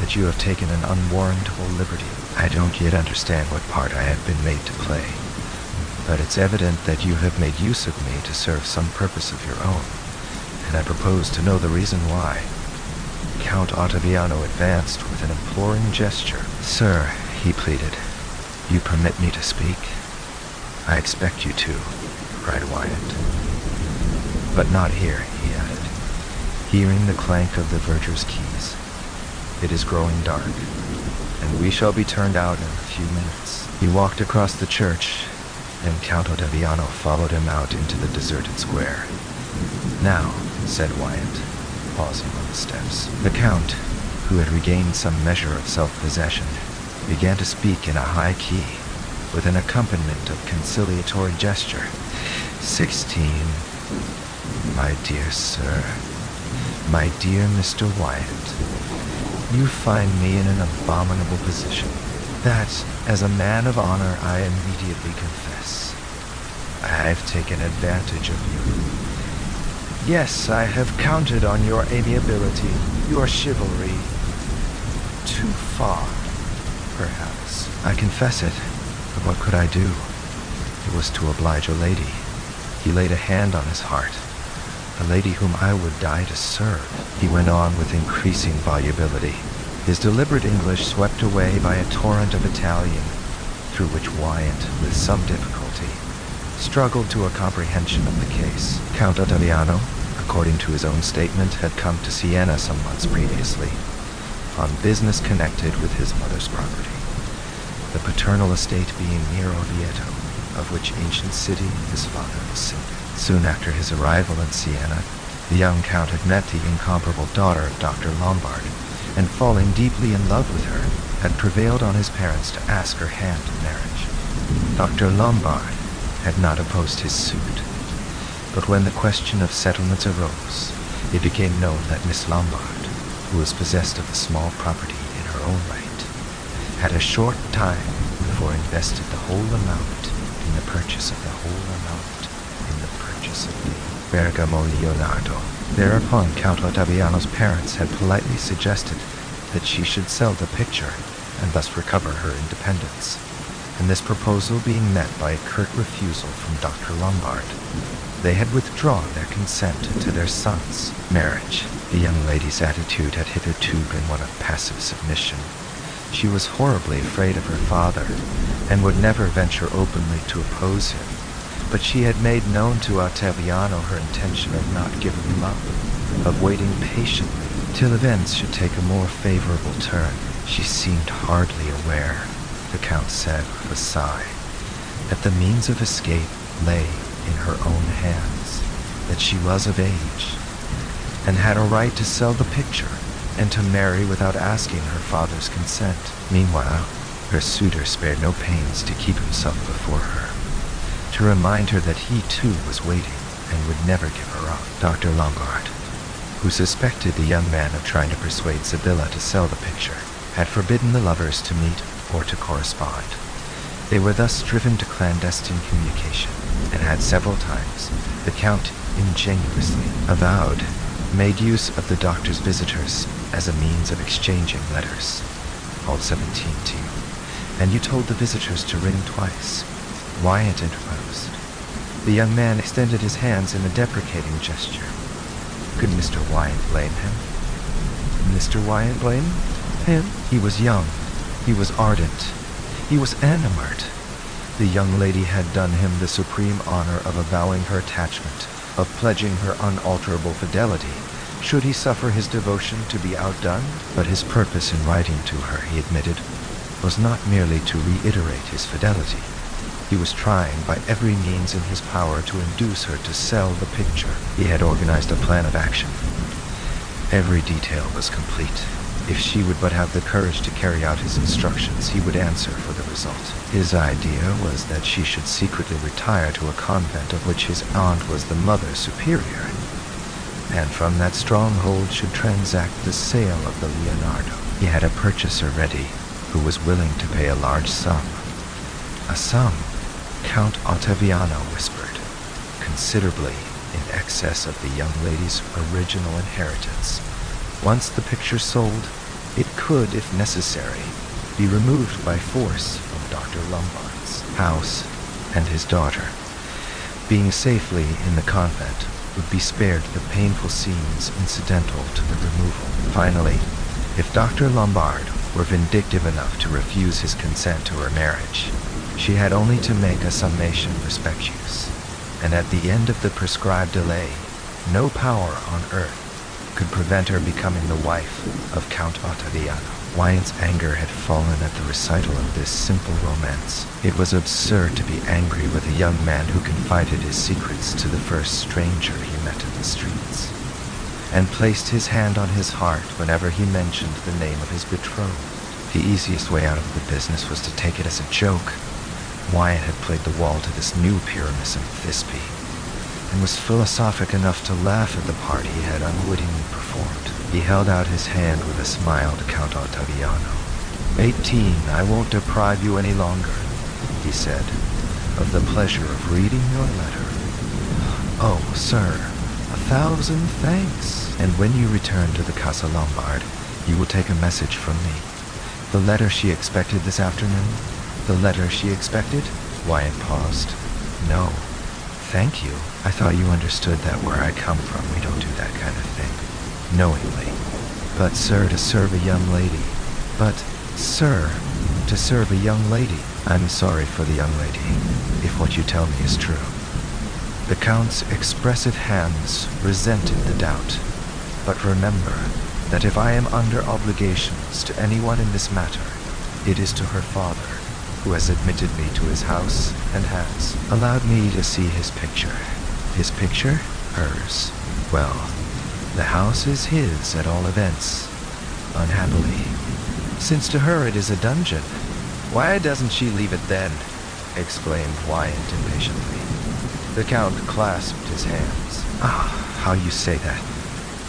"that you have taken an unwarrantable liberty. I don't yet understand what part I have been made to play, but it's evident that you have made use of me to serve some purpose of your own, and I propose to know the reason why." Count Ottaviano advanced with an imploring gesture. "Sir," he pleaded, "you permit me to speak?" "I expect you to," cried Wyant. "But not here," he added, hearing the clank of the verger's keys. "It is growing dark, and we shall be turned out in a few minutes." He walked across the church, and Count Ottaviano followed him out into the deserted square. "Now," said Wyant, pausing on the steps. The Count, who had regained some measure of self-possession, began to speak in a high key, with an accompaniment of conciliatory gesture. 16. My dear sir, my dear Mr. Wyant, you find me in an abominable position, that, as a man of honor, I immediately confess. I've taken advantage of you. Yes, I have counted on your amiability, your chivalry. Too far, perhaps. I confess it, but what could I do? It was to oblige a lady. He laid a hand on his heart. A lady whom I would die to serve. He went on with increasing volubility, his deliberate English swept away by a torrent of Italian, through which Wyant, with some difficulty, struggled to a comprehension of the case. Count Ottaviano, according to his own statement, had come to Siena some months previously, on business connected with his mother's property, the paternal estate being near Orvieto, of which ancient city his father was sacred. Soon after his arrival in Siena, the young count had met the incomparable daughter of Dr. Lombard, and falling deeply in love with her, had prevailed on his parents to ask her hand in marriage. Dr. Lombard had not opposed his suit, but when the question of settlements arose, it became known that Miss Lombard, who was possessed of a small property in her own right, had a short time before invested the whole amount in the purchase of the Bergamo Leonardo. Thereupon Count Ottaviano's parents had politely suggested that she should sell the picture and thus recover her independence, and this proposal being met by a curt refusal from Dr. Lombard, they had withdrawn their consent to their son's marriage. The young lady's attitude had hitherto been one of passive submission. She was horribly afraid of her father, and would never venture openly to oppose him, but she had made known to Ottaviano her intention of not giving him up, of waiting patiently till events should take a more favorable turn. She seemed hardly aware, the Count said with a sigh, that the means of escape lay in her own hands, that she was of age, and had a right to sell the picture, and to marry without asking her father's consent. Meanwhile, her suitor spared no pains to keep himself before her, to remind her that he too was waiting, and would never give her up. Dr. Lombard, who suspected the young man of trying to persuade Sibylla to sell the picture, had forbidden the lovers to meet or to correspond. They were thus driven to clandestine communication, and had several times, the Count ingenuously avowed, made use of the doctor's visitors as a means of exchanging letters. Called 17 to you, and you told the visitors to ring twice. Wyatt interposed. The young man extended his hands in a deprecating gesture. Could Mr. Wyatt blame him? Mr. Wyatt blame him? He was young. He was ardent. He was enamored. The young lady had done him the supreme honor of avowing her attachment, of pledging her unalterable fidelity. Should he suffer his devotion to be outdone? But his purpose in writing to her, he admitted, was not merely to reiterate his fidelity. He was trying by every means in his power to induce her to sell the picture. He had organized a plan of action. Every detail was complete. If she would but have the courage to carry out his instructions, he would answer for the result. His idea was that she should secretly retire to a convent of which his aunt was the mother superior, and from that stronghold should transact the sale of the Leonardo. He had a purchaser ready, who was willing to pay a large sum. A sum, Count Ottaviano whispered, considerably in excess of the young lady's original inheritance. Once the picture sold, it could, if necessary, be removed by force from Dr. Lombard's house, and his daughter, being safely in the convent, would be spared the painful scenes incidental to the removal. Finally, if Dr. Lombard were vindictive enough to refuse his consent to her marriage, she had only to make a summation prospectus, and at the end of the prescribed delay, no power on earth could prevent her becoming the wife of Count Ottaviano. Wyatt's anger had fallen at the recital of this simple romance. It was absurd to be angry with a young man who confided his secrets to the first stranger he met in the streets, and placed his hand on his heart whenever he mentioned the name of his betrothed. The easiest way out of the business was to take it as a joke. Wyatt had played the wall to this new Pyramus and Thisbe, and was philosophic enough to laugh at the part he had unwittingly performed. He held out his hand with a smile to Count Ottaviano. 18, I won't deprive you any longer, he said, of the pleasure of reading your letter. Oh, sir, 1,000 thanks. And when you return to the Casa Lombard, you will take a message from me. The letter she expected this afternoon? The letter she expected? Wyatt paused. No. Thank you. I thought you understood that where I come from, we don't do that kind of thing. Knowingly. But, sir, to serve a young lady. But, sir, to serve a young lady. I'm sorry for the young lady, if what you tell me is true. The Count's expressive hands resented the doubt. But remember that if I am under obligations to anyone in this matter, it is to her father, who has admitted me to his house and has allowed me to see his picture. His picture? Hers. Well, the house is his at all events, unhappily, since to her it is a dungeon. Why doesn't she leave it then? Exclaimed Wyatt impatiently. The Count clasped his hands. Ah, how you say that.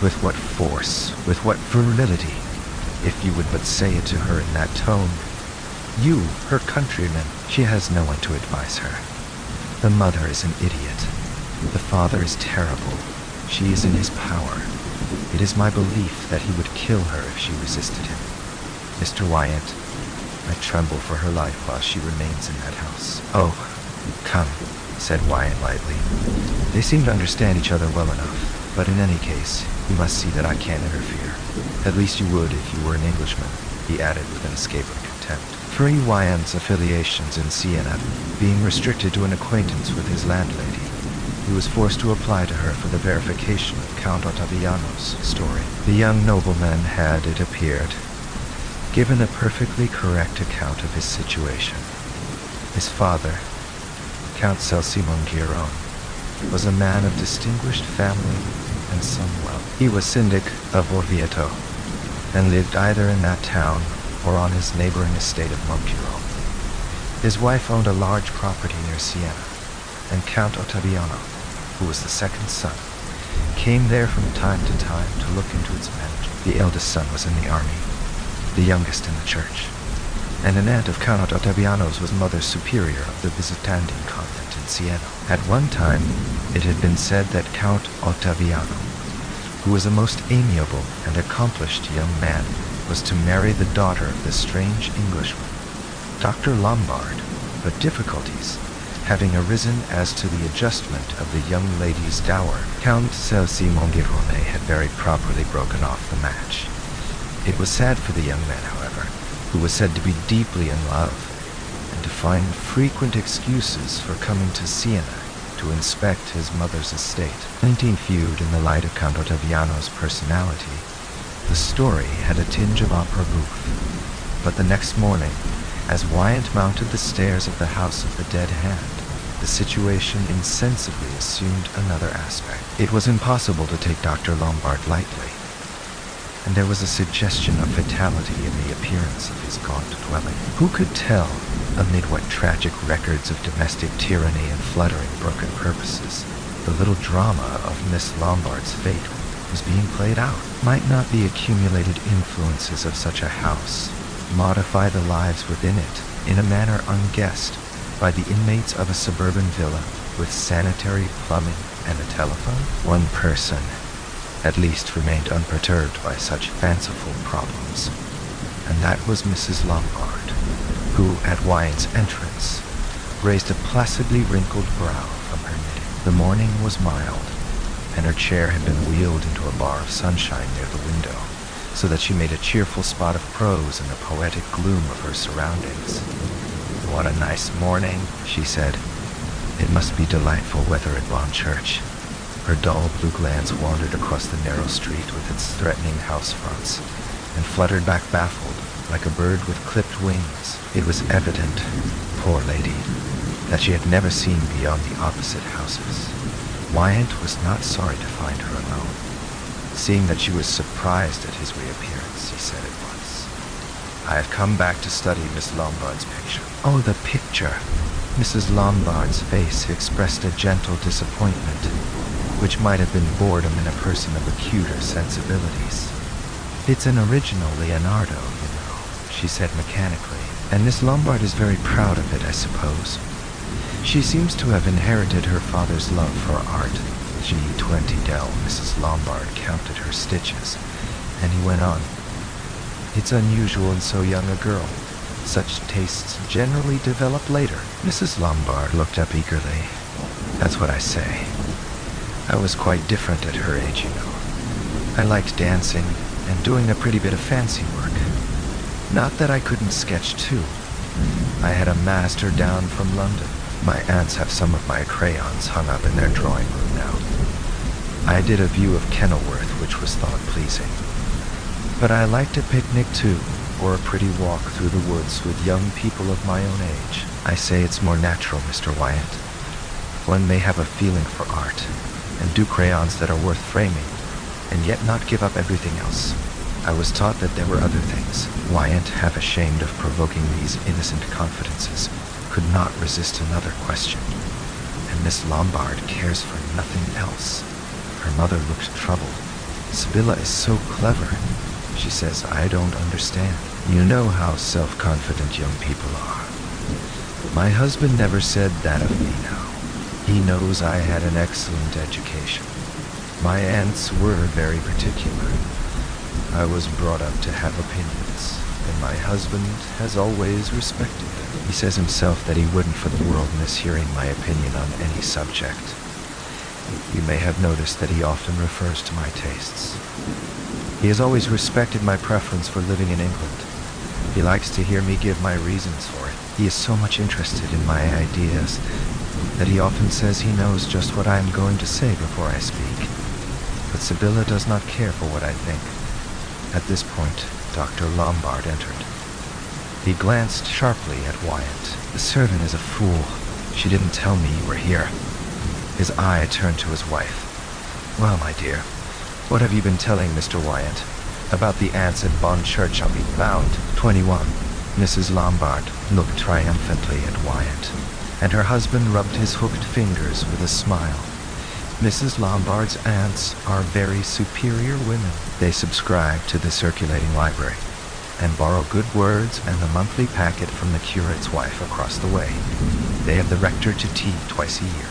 With what force, with what virility. If you would but say it to her in that tone. You, her countryman, she has no one to advise her. The mother is an idiot. The father is terrible. She is in his power. It is my belief that he would kill her if she resisted him. Mr. Wyatt, I tremble for her life while she remains in that house. Oh, come, said Wyatt lightly. They seem to understand each other well enough, but in any case, you must see that I can't interfere. At least you would if you were an Englishman, he added with an escape of contempt. Free Wyant's affiliations in Siena being restricted to an acquaintance with his landlady, he was forced to apply to her for the verification of Count Ottaviano's story. The young nobleman had, it appeared, given a perfectly correct account of his situation. His father, Count Celsimon Giron, was a man of distinguished family and some wealth. He was syndic of Orvieto and lived either in that town or on his neighboring estate of Montgiro. His wife owned a large property near Siena, and Count Ottaviano, who was the second son, came there from time to time to look into its management. The eldest son was in the army, the youngest in the church, and an aunt of Count Ottaviano's was Mother Superior of the Visitandine convent in Siena. At one time, it had been said that Count Ottaviano, who was a most amiable and accomplished young man, was to marry the daughter of this strange Englishman, Dr. Lombard, but difficulties having arisen as to the adjustment of the young lady's dower, Count Celsimon Girone had very properly broken off the match. It was sad for the young man, however, who was said to be deeply in love, and to find frequent excuses for coming to Siena to inspect his mother's estate. Viewed in the light of Count Ottaviano's personality, the story had a tinge of opera bouffe. But the next morning, as Wyant mounted the stairs of the house of the dead hand, the situation insensibly assumed another aspect. It was impossible to take Dr. Lombard lightly, and there was a suggestion of fatality in the appearance of his gaunt dwelling. Who could tell, amid what tragic records of domestic tyranny and fluttering broken purposes, the little drama of Miss Lombard's fate was being played out? Might not the accumulated influences of such a house modify the lives within it in a manner unguessed by the inmates of a suburban villa with sanitary plumbing and a telephone? One person, at least, remained unperturbed by such fanciful problems, and that was Mrs. Lombard, who, at Wyant's entrance, raised a placidly wrinkled brow from her knitting. The morning was mild, and her chair had been wheeled into a bar of sunshine near the window, so that she made a cheerful spot of prose in the poetic gloom of her surroundings. "What a nice morning," she said. "It must be delightful weather at Bonchurch." Her dull blue glance wandered across the narrow street with its threatening house fronts, and fluttered back baffled, like a bird with clipped wings. It was evident, poor lady, that she had never seen beyond the opposite houses. Wyant was not sorry to find her alone. Seeing that she was surprised at his reappearance, he said at once, "I have come back to study Miss Lombard's picture." "Oh, the picture!" Mrs. Lombard's face expressed a gentle disappointment, which might have been boredom in a person of acuter sensibilities. "It's an original Leonardo, you know," she said mechanically, "and Miss Lombard is very proud of it, I suppose. She seems to have inherited her father's love for art." G20 Dell, Mrs. Lombard counted her stitches, and he went on, "It's unusual in so young a girl. Such tastes generally develop later." Mrs. Lombard looked up eagerly. "That's what I say. I was quite different at her age, you know. I liked dancing and doing a pretty bit of fancy work. Not that I couldn't sketch too. I had a master down from London. My aunts have some of my crayons hung up in their drawing room now. I did a view of Kenilworth, which was thought pleasing. But I liked a picnic too, or a pretty walk through the woods with young people of my own age. I say it's more natural, Mr. Wyant. One may have a feeling for art, and do crayons that are worth framing, and yet not give up everything else. I was taught that there were other things." Wyant, half ashamed of provoking these innocent confidences, could not resist another question. "And Miss Lombard cares for nothing else." Her mother looked troubled. "Sibylla is so clever. She says I don't understand. You know how self-confident young people are. My husband never said that of me now. He knows I had an excellent education. My aunts were very particular. I was brought up to have opinions, and my husband has always respected them. He says himself that he wouldn't for the world miss hearing my opinion on any subject. You may have noticed that he often refers to my tastes. He has always respected my preference for living in England, He likes to hear me give my reasons for it. He is so much interested in my ideas that he often says he knows just what I am going to say before I speak. But Sibylla does not care for what I think. At this point, Dr. Lombard entered. He glanced sharply at Wyatt. The servant is a fool. She didn't tell me you were here. His eye turned to his wife. Well, my dear, what have you been telling Mr. Wyatt about the ants at Bond Church being found? 21. Mrs. Lombard looked triumphantly at Wyatt, and her husband rubbed his hooked fingers with a smile. Mrs. Lombard's aunts are very superior women. They subscribe to the circulating library and borrow good words and the monthly packet from the curate's wife across the way. They have the rector to tea twice a year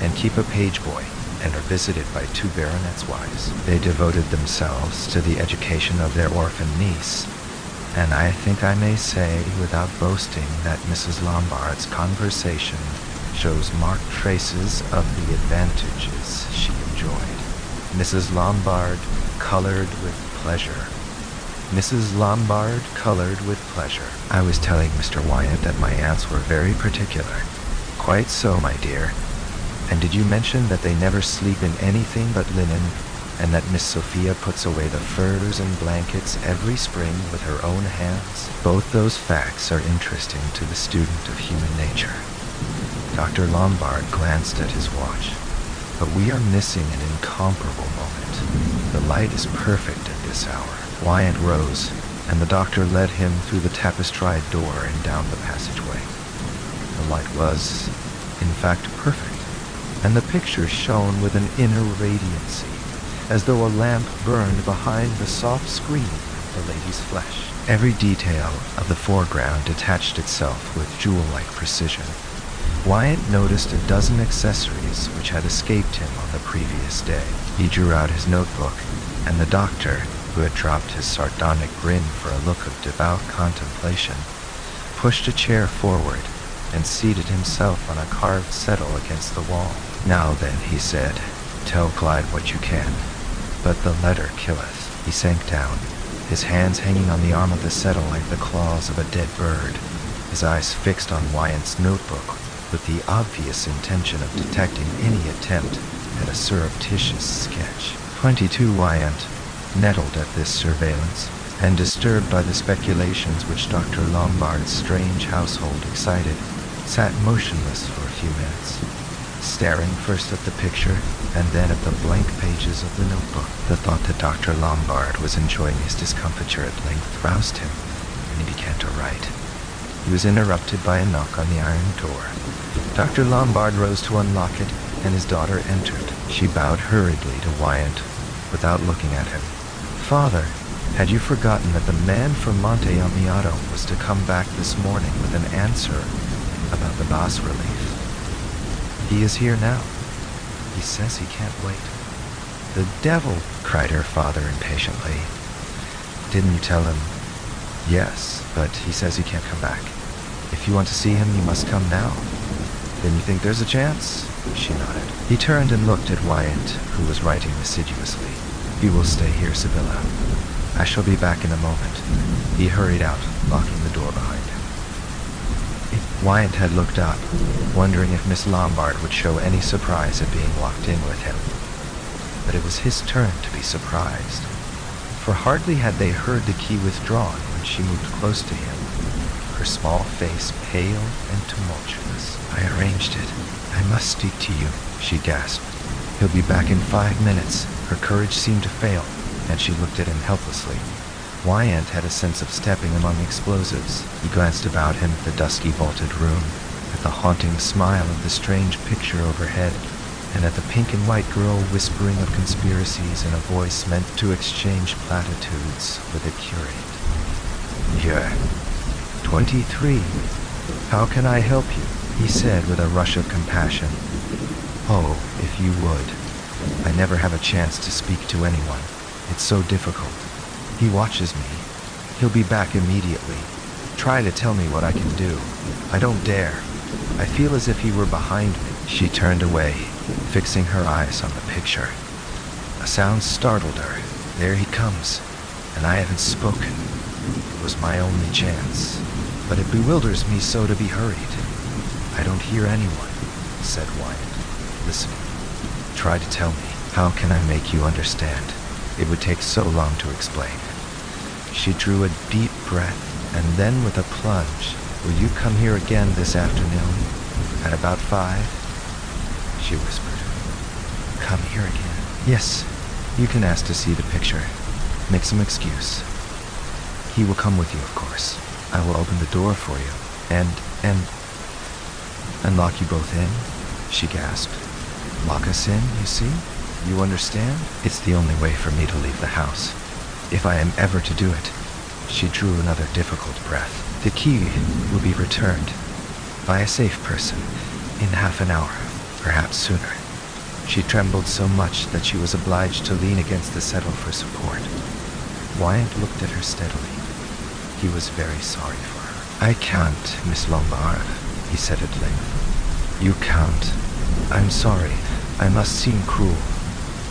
and keep a page boy and are visited by 2 baronets' wives. They devoted themselves to the education of their orphan niece, and I think I may say without boasting that Mrs. Lombard's conversation shows marked traces of the advantages she enjoyed. Mrs. Lombard colored with pleasure. Mrs. Lombard colored with pleasure. I was telling Mr. Wyatt that my aunts were very particular. Quite so, my dear. And did you mention that they never sleep in anything but linen, and that Miss Sophia puts away the furs and blankets every spring with her own hands? Both those facts are interesting to the student of human nature. Dr. Lombard glanced at his watch. But we are missing an incomparable moment. The light is perfect at this hour. Wyatt rose, and the doctor led him through the tapestried door and down the passageway. The light was, in fact, perfect, and the picture shone with an inner radiancy, as though a lamp burned behind the soft screen of the lady's flesh. Every detail of the foreground detached itself with jewel-like precision. Wyatt noticed a dozen accessories which had escaped him on the previous day. He drew out his notebook, and the doctor, who had dropped his sardonic grin for a look of devout contemplation, pushed a chair forward and seated himself on a carved settle against the wall. Now then, he said, tell Clyde what you can, but the letter killeth. He sank down, his hands hanging on the arm of the settle like the claws of a dead bird, his eyes fixed on Wyatt's notebook with the obvious intention of detecting any attempt at a surreptitious sketch. 22 Wyatt, nettled at this surveillance, and disturbed by the speculations which Dr. Lombard's strange household excited, sat motionless for a few minutes, staring first at the picture and then at the blank pages of the notebook. The thought that Dr. Lombard was enjoying his discomfiture at length roused him, and he began to write. He was interrupted by a knock on the iron door. Dr. Lombard rose to unlock it, and his daughter entered. She bowed hurriedly to Wyatt, without looking at him. Father, had you forgotten that the man from Monte Amiato was to come back this morning with an answer about the bas relief? He is here now. He says he can't wait. The devil, cried her father impatiently. Didn't you tell him? Yes, but he says he can't come back. If you want to see him, you must come now. Then you think there's a chance? She nodded. He turned and looked at Wyatt, who was writing assiduously. You will stay here, Sibylla. I shall be back in a moment. He hurried out, locking the door behind him. Wyatt had looked up, wondering if Miss Lombard would show any surprise at being locked in with him. But it was his turn to be surprised, for hardly had they heard the key withdrawn when she moved close to him, her small face pale and tumultuous. I arranged it. I must speak to you, she gasped. He'll be back in 5 minutes. Her courage seemed to fail, and she looked at him helplessly. Wyatt had a sense of stepping among explosives. He glanced about him at the dusky vaulted room, at the haunting smile of the strange picture overhead, and at the pink and white girl whispering of conspiracies in a voice meant to exchange platitudes with a curate. You're 23. How can I help you? He said with a rush of compassion. Oh, if you would. I never have a chance to speak to anyone. It's so difficult. He watches me. He'll be back immediately. Try to tell me what I can do. I don't dare. I feel as if he were behind me. She turned away, fixing her eyes on the picture. A sound startled her. There he comes, and I haven't spoken. was my only chance, but it bewilders me so to be hurried. I don't hear anyone, said Wyatt, listening. Try to tell me. How can I make you understand? It would take so long to explain. She drew a deep breath, and then with a plunge, will you come here again this afternoon? At about 5? She whispered. Come here again? Yes, you can ask to see the picture. Make some excuse. He will come with you, of course. I will open the door for you, and lock you both in, she gasped. Lock us in, you see? You understand? It's the only way for me to leave the house. If I am ever to do it. She drew another difficult breath. The key will be returned by a safe person in half an hour, perhaps sooner. She trembled so much that she was obliged to lean against the settle for support. Wyatt looked at her steadily. He was very sorry for her. I can't, Miss Lombard, he said at length. You can't. I'm sorry. I must seem cruel.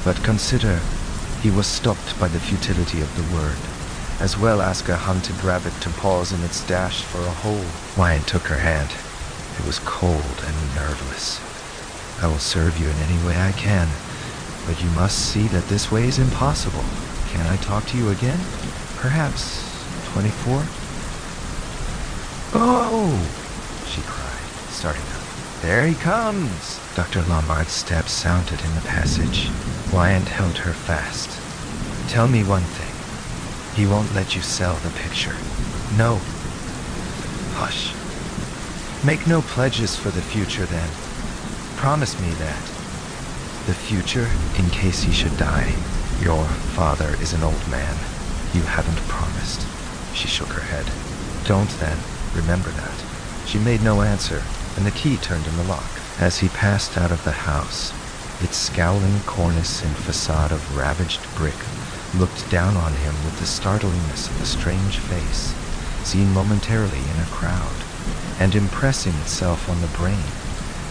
But consider, he was stopped by the futility of the word. As well ask a hunted rabbit to pause in its dash for a hole. Wyatt took her hand. It was cold and nerveless. I will serve you in any way I can, but you must see that this way is impossible. Can I talk to you again? Perhaps 24? Oh! She cried, starting up. There he comes! Dr. Lombard's steps sounded in the passage. Wyatt held her fast. Tell me one thing. He won't let you sell the picture. No. Hush. Make no pledges for the future, then. Promise me that. The future, in case he should die. Your father is an old man. You haven't promised. She shook her head. Don't then. Remember that. She made no answer, and the key turned in the lock. As he passed out of the house, its scowling cornice and facade of ravaged brick looked down on him with the startlingness of a strange face, seen momentarily in a crowd, and impressing itself on the brain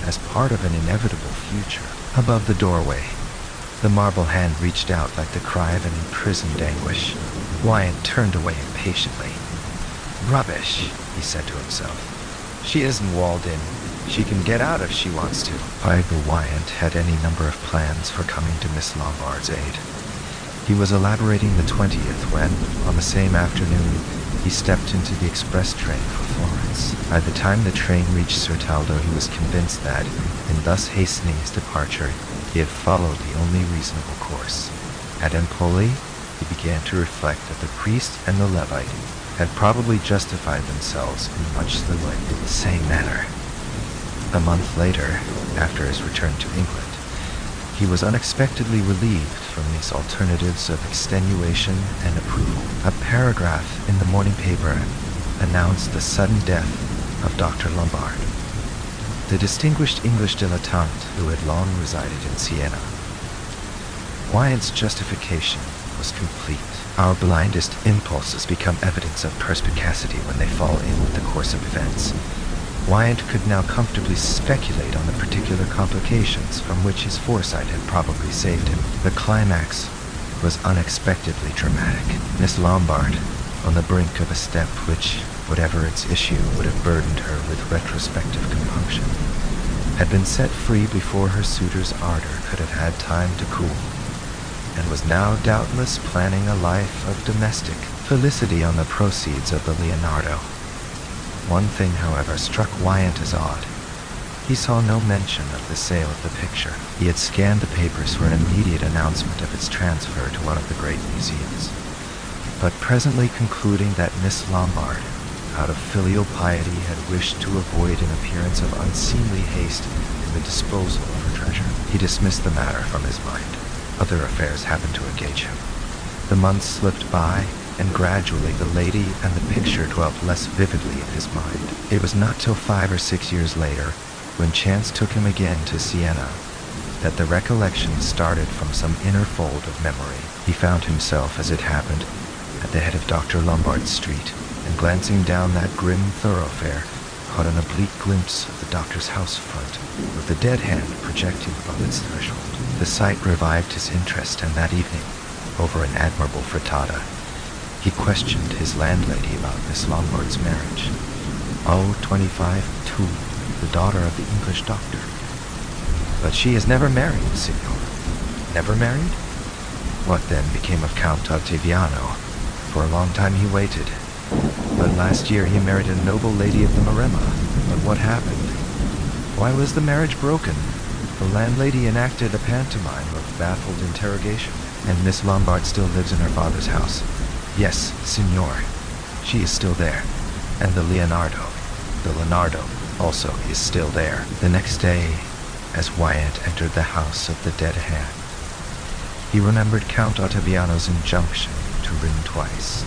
as part of an inevitable future. Above the doorway, the marble hand reached out like the cry of an imprisoned anguish. Wyatt turned away impatiently. Rubbish, he said to himself. She isn't walled in. She can get out if she wants to. Either Wyatt had any number of plans for coming to Miss Lombard's aid. He was elaborating the 20th when, on the same afternoon, he stepped into the express train for Florence. By the time the train reached Certaldo, he was convinced that, in thus hastening his departure, he had followed the only reasonable course. At Empoli, he began to reflect that the priest and the Levite had probably justified themselves in much the same manner. A month later, after his return to England, he was unexpectedly relieved from these alternatives of extenuation and approval. A paragraph in the morning paper announced the sudden death of Dr. Lombard, the distinguished English dilettante who had long resided in Siena. Wyatt's justification was complete. Our blindest impulses become evidence of perspicacity when they fall in with the course of events. Wyatt could now comfortably speculate on the particular complications from which his foresight had probably saved him. The climax was unexpectedly dramatic. Miss Lombard, on the brink of a step which, whatever its issue, would have burdened her with retrospective compunction, had been set free before her suitor's ardor could have had time to cool, and was now doubtless planning a life of domestic felicity on the proceeds of the Leonardo. One thing, however, struck Wyatt as odd. He saw no mention of the sale of the picture. He had scanned the papers for an immediate announcement of its transfer to one of the great museums, but presently concluding that Miss Lombard, out of filial piety, had wished to avoid an appearance of unseemly haste in the disposal of her treasure, he dismissed the matter from his mind. Other affairs happened to engage him. The months slipped by, and gradually the lady and the picture dwelt less vividly in his mind. It was not till 5 or 6 years later, when chance took him again to Siena, that the recollection started from some inner fold of memory. He found himself, as it happened, at the head of Dr. Lombard's street, and glancing down that grim thoroughfare, caught an oblique glimpse of the doctor's house front, with the dead hand projecting above its threshold. The sight revived his interest, and that evening, over an admirable frittata, He questioned his landlady about Miss Lombard's marriage. Oh, 25, too, the daughter of the English doctor. But she is never married, signor. Never married? What then became of Count Ottaviano? For a long time he waited. But last year he married a noble lady of the Maremma. But what happened? Why was the marriage broken? The landlady enacted a pantomime of baffled interrogation. And Miss Lombard still lives in her father's house. Yes, signor. She is still there. And the Leonardo also is still there. The next day, as Wyatt entered the house of the dead hand, he remembered Count Ottaviano's injunction to ring twice,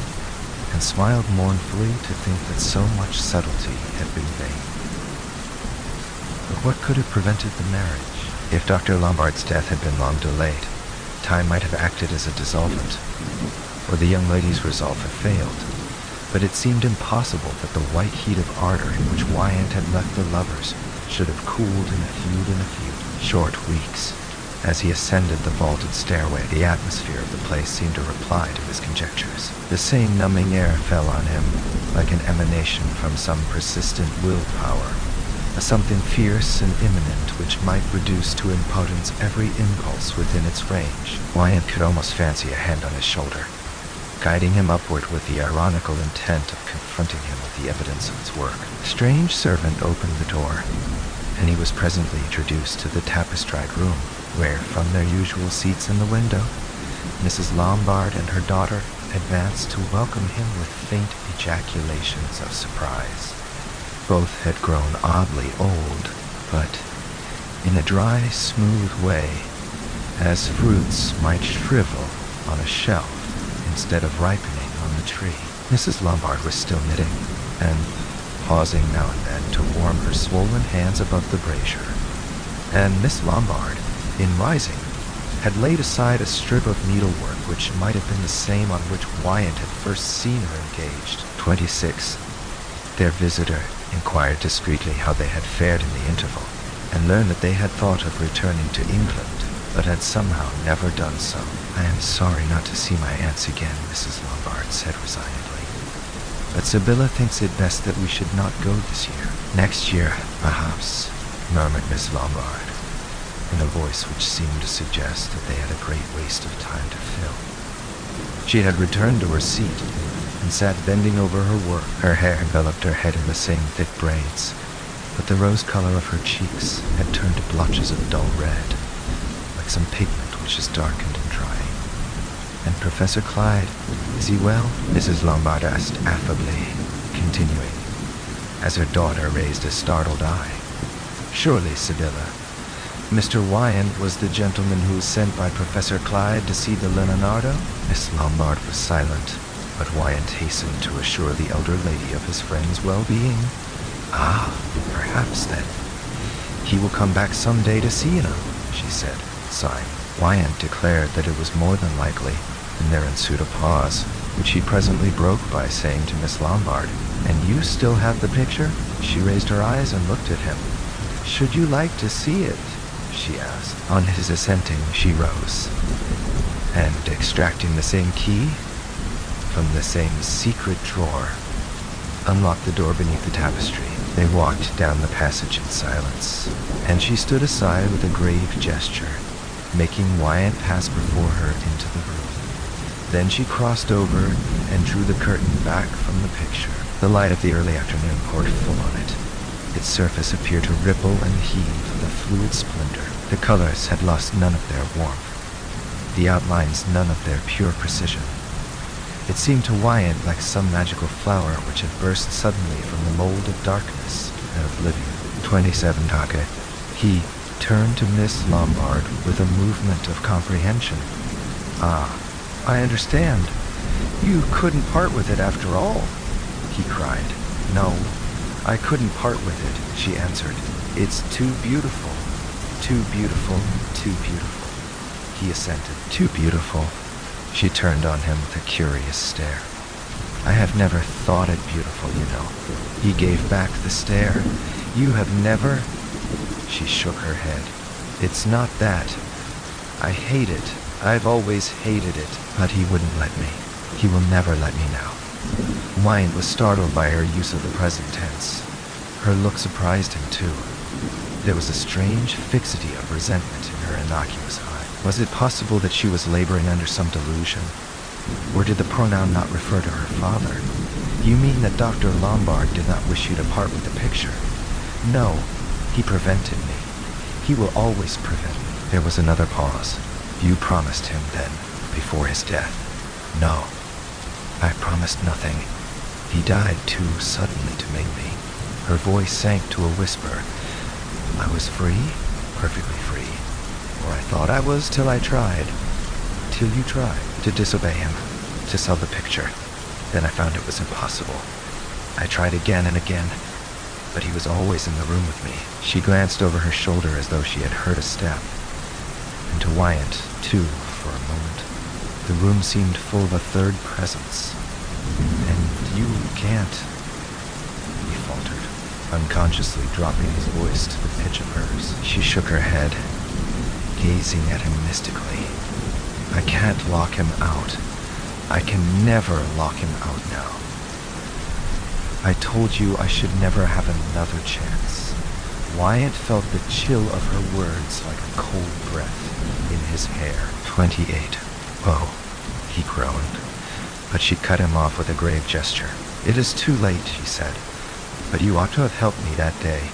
and smiled mournfully to think that so much subtlety had been vain. But what could have prevented the marriage? If Dr. Lombard's death had been long delayed, time might have acted as a dissolvent, or the young lady's resolve had failed. But it seemed impossible that the white heat of ardor in which Wyatt had left the lovers should have cooled in a few short weeks. As he ascended the vaulted stairway, the atmosphere of the place seemed to reply to his conjectures. The same numbing air fell on him, like an emanation from some persistent willpower, a something fierce and imminent which might reduce to impotence every impulse within its range. Wyatt could almost fancy a hand on his shoulder, guiding him upward with the ironical intent of confronting him with the evidence of its work. A strange servant opened the door, and he was presently introduced to the tapestried room, where, from their usual seats in the window, Mrs. Lombard and her daughter advanced to welcome him with faint ejaculations of surprise. Both had grown oddly old, but in a dry, smooth way, as fruits might shrivel on a shelf instead of ripening on the tree. Mrs. Lombard was still knitting, and pausing now and then to warm her swollen hands above the brazier. And Miss Lombard, in rising, had laid aside a strip of needlework which might have been the same on which Wyatt had first seen her engaged. 26. Their visitor inquired discreetly how they had fared in the interval, and learned that they had thought of returning to England, but had somehow never done so. "I am sorry not to see my aunts again," Mrs. Lombard said resignedly. "But Sibylla thinks it best that we should not go this year." "Next year, perhaps," murmured Miss Lombard, in a voice which seemed to suggest that they had a great waste of time to fill. She had returned to her seat, and sat bending over her work. Her hair enveloped her head in the same thick braids, but the rose color of her cheeks had turned to blotches of dull red, like some pigment which is darkened and drying. "And Professor Clyde, is he well?" Mrs. Lombard asked affably, continuing, as her daughter raised a startled eye. "Surely, Sibylla. Mr. Wyatt was the gentleman who was sent by Professor Clyde to see the Leonardo?" Miss Lombard was silent, but Wyatt hastened to assure the elder lady of his friend's well-being. "Ah, perhaps then. He will come back some day to see you," she said, sighing. Wyatt declared that it was more than likely, and there ensued a pause, which he presently broke by saying to Miss Lombard, "And you still have the picture?" She raised her eyes and looked at him. "Should you like to see it?" she asked. On his assenting, she rose, and extracting the same key from the same secret drawer, unlocked the door beneath the tapestry. They walked down the passage in silence, and she stood aside with a grave gesture, making Wyatt pass before her into the room. Then she crossed over and drew the curtain back from the picture. The light of the early afternoon poured full on it. Its surface appeared to ripple and heave with a fluid splendor. The colors had lost none of their warmth, the outlines none of their pure precision. It seemed to Wyatt like some magical flower which had burst suddenly from the mold of darkness and oblivion. 27 Take. He turned to Miss Lombard with a movement of comprehension. "Ah, I understand. You couldn't part with it after all," he cried. "No, I couldn't part with it," she answered. "It's too beautiful. Too beautiful, too beautiful," he assented. "Too beautiful." She turned on him with a curious stare. "I have never thought it beautiful, you know." He gave back the stare. "You have never—" She shook her head. "It's not that. I hate it. I've always hated it." But he wouldn't let me. He will never let me know. Wyatt was startled by her use of the present tense. Her look surprised him too. There was a strange fixity of resentment in her innocuous eye. Was it possible that she was laboring under some delusion? Or did the pronoun not refer to her father? You mean that Dr. Lombard did not wish you to part with the picture? No, he prevented me. He will always prevent me. There was another pause. You promised him then, before his death. No, I promised nothing. He died too suddenly to make me. Her voice sank to a whisper. I was free, perfectly free. Or I thought I was till I tried. Till you tried to disobey him, to sell the picture. Then I found it was impossible. I tried again and again, but he was always in the room with me. She glanced over her shoulder as though she had heard a step. And to Wyatt, too, for a moment, the room seemed full of a third presence. And you can't, he faltered, unconsciously dropping his voice to the pitch of hers. She shook her head, gazing at him mystically. I can't lock him out. I can never lock him out now. I told you I should never have another chance. Wyatt felt the chill of her words like a cold breath in his hair. 28. Oh, he groaned. But she cut him off with a grave gesture. It is too late, she said. But you ought to have helped me that day.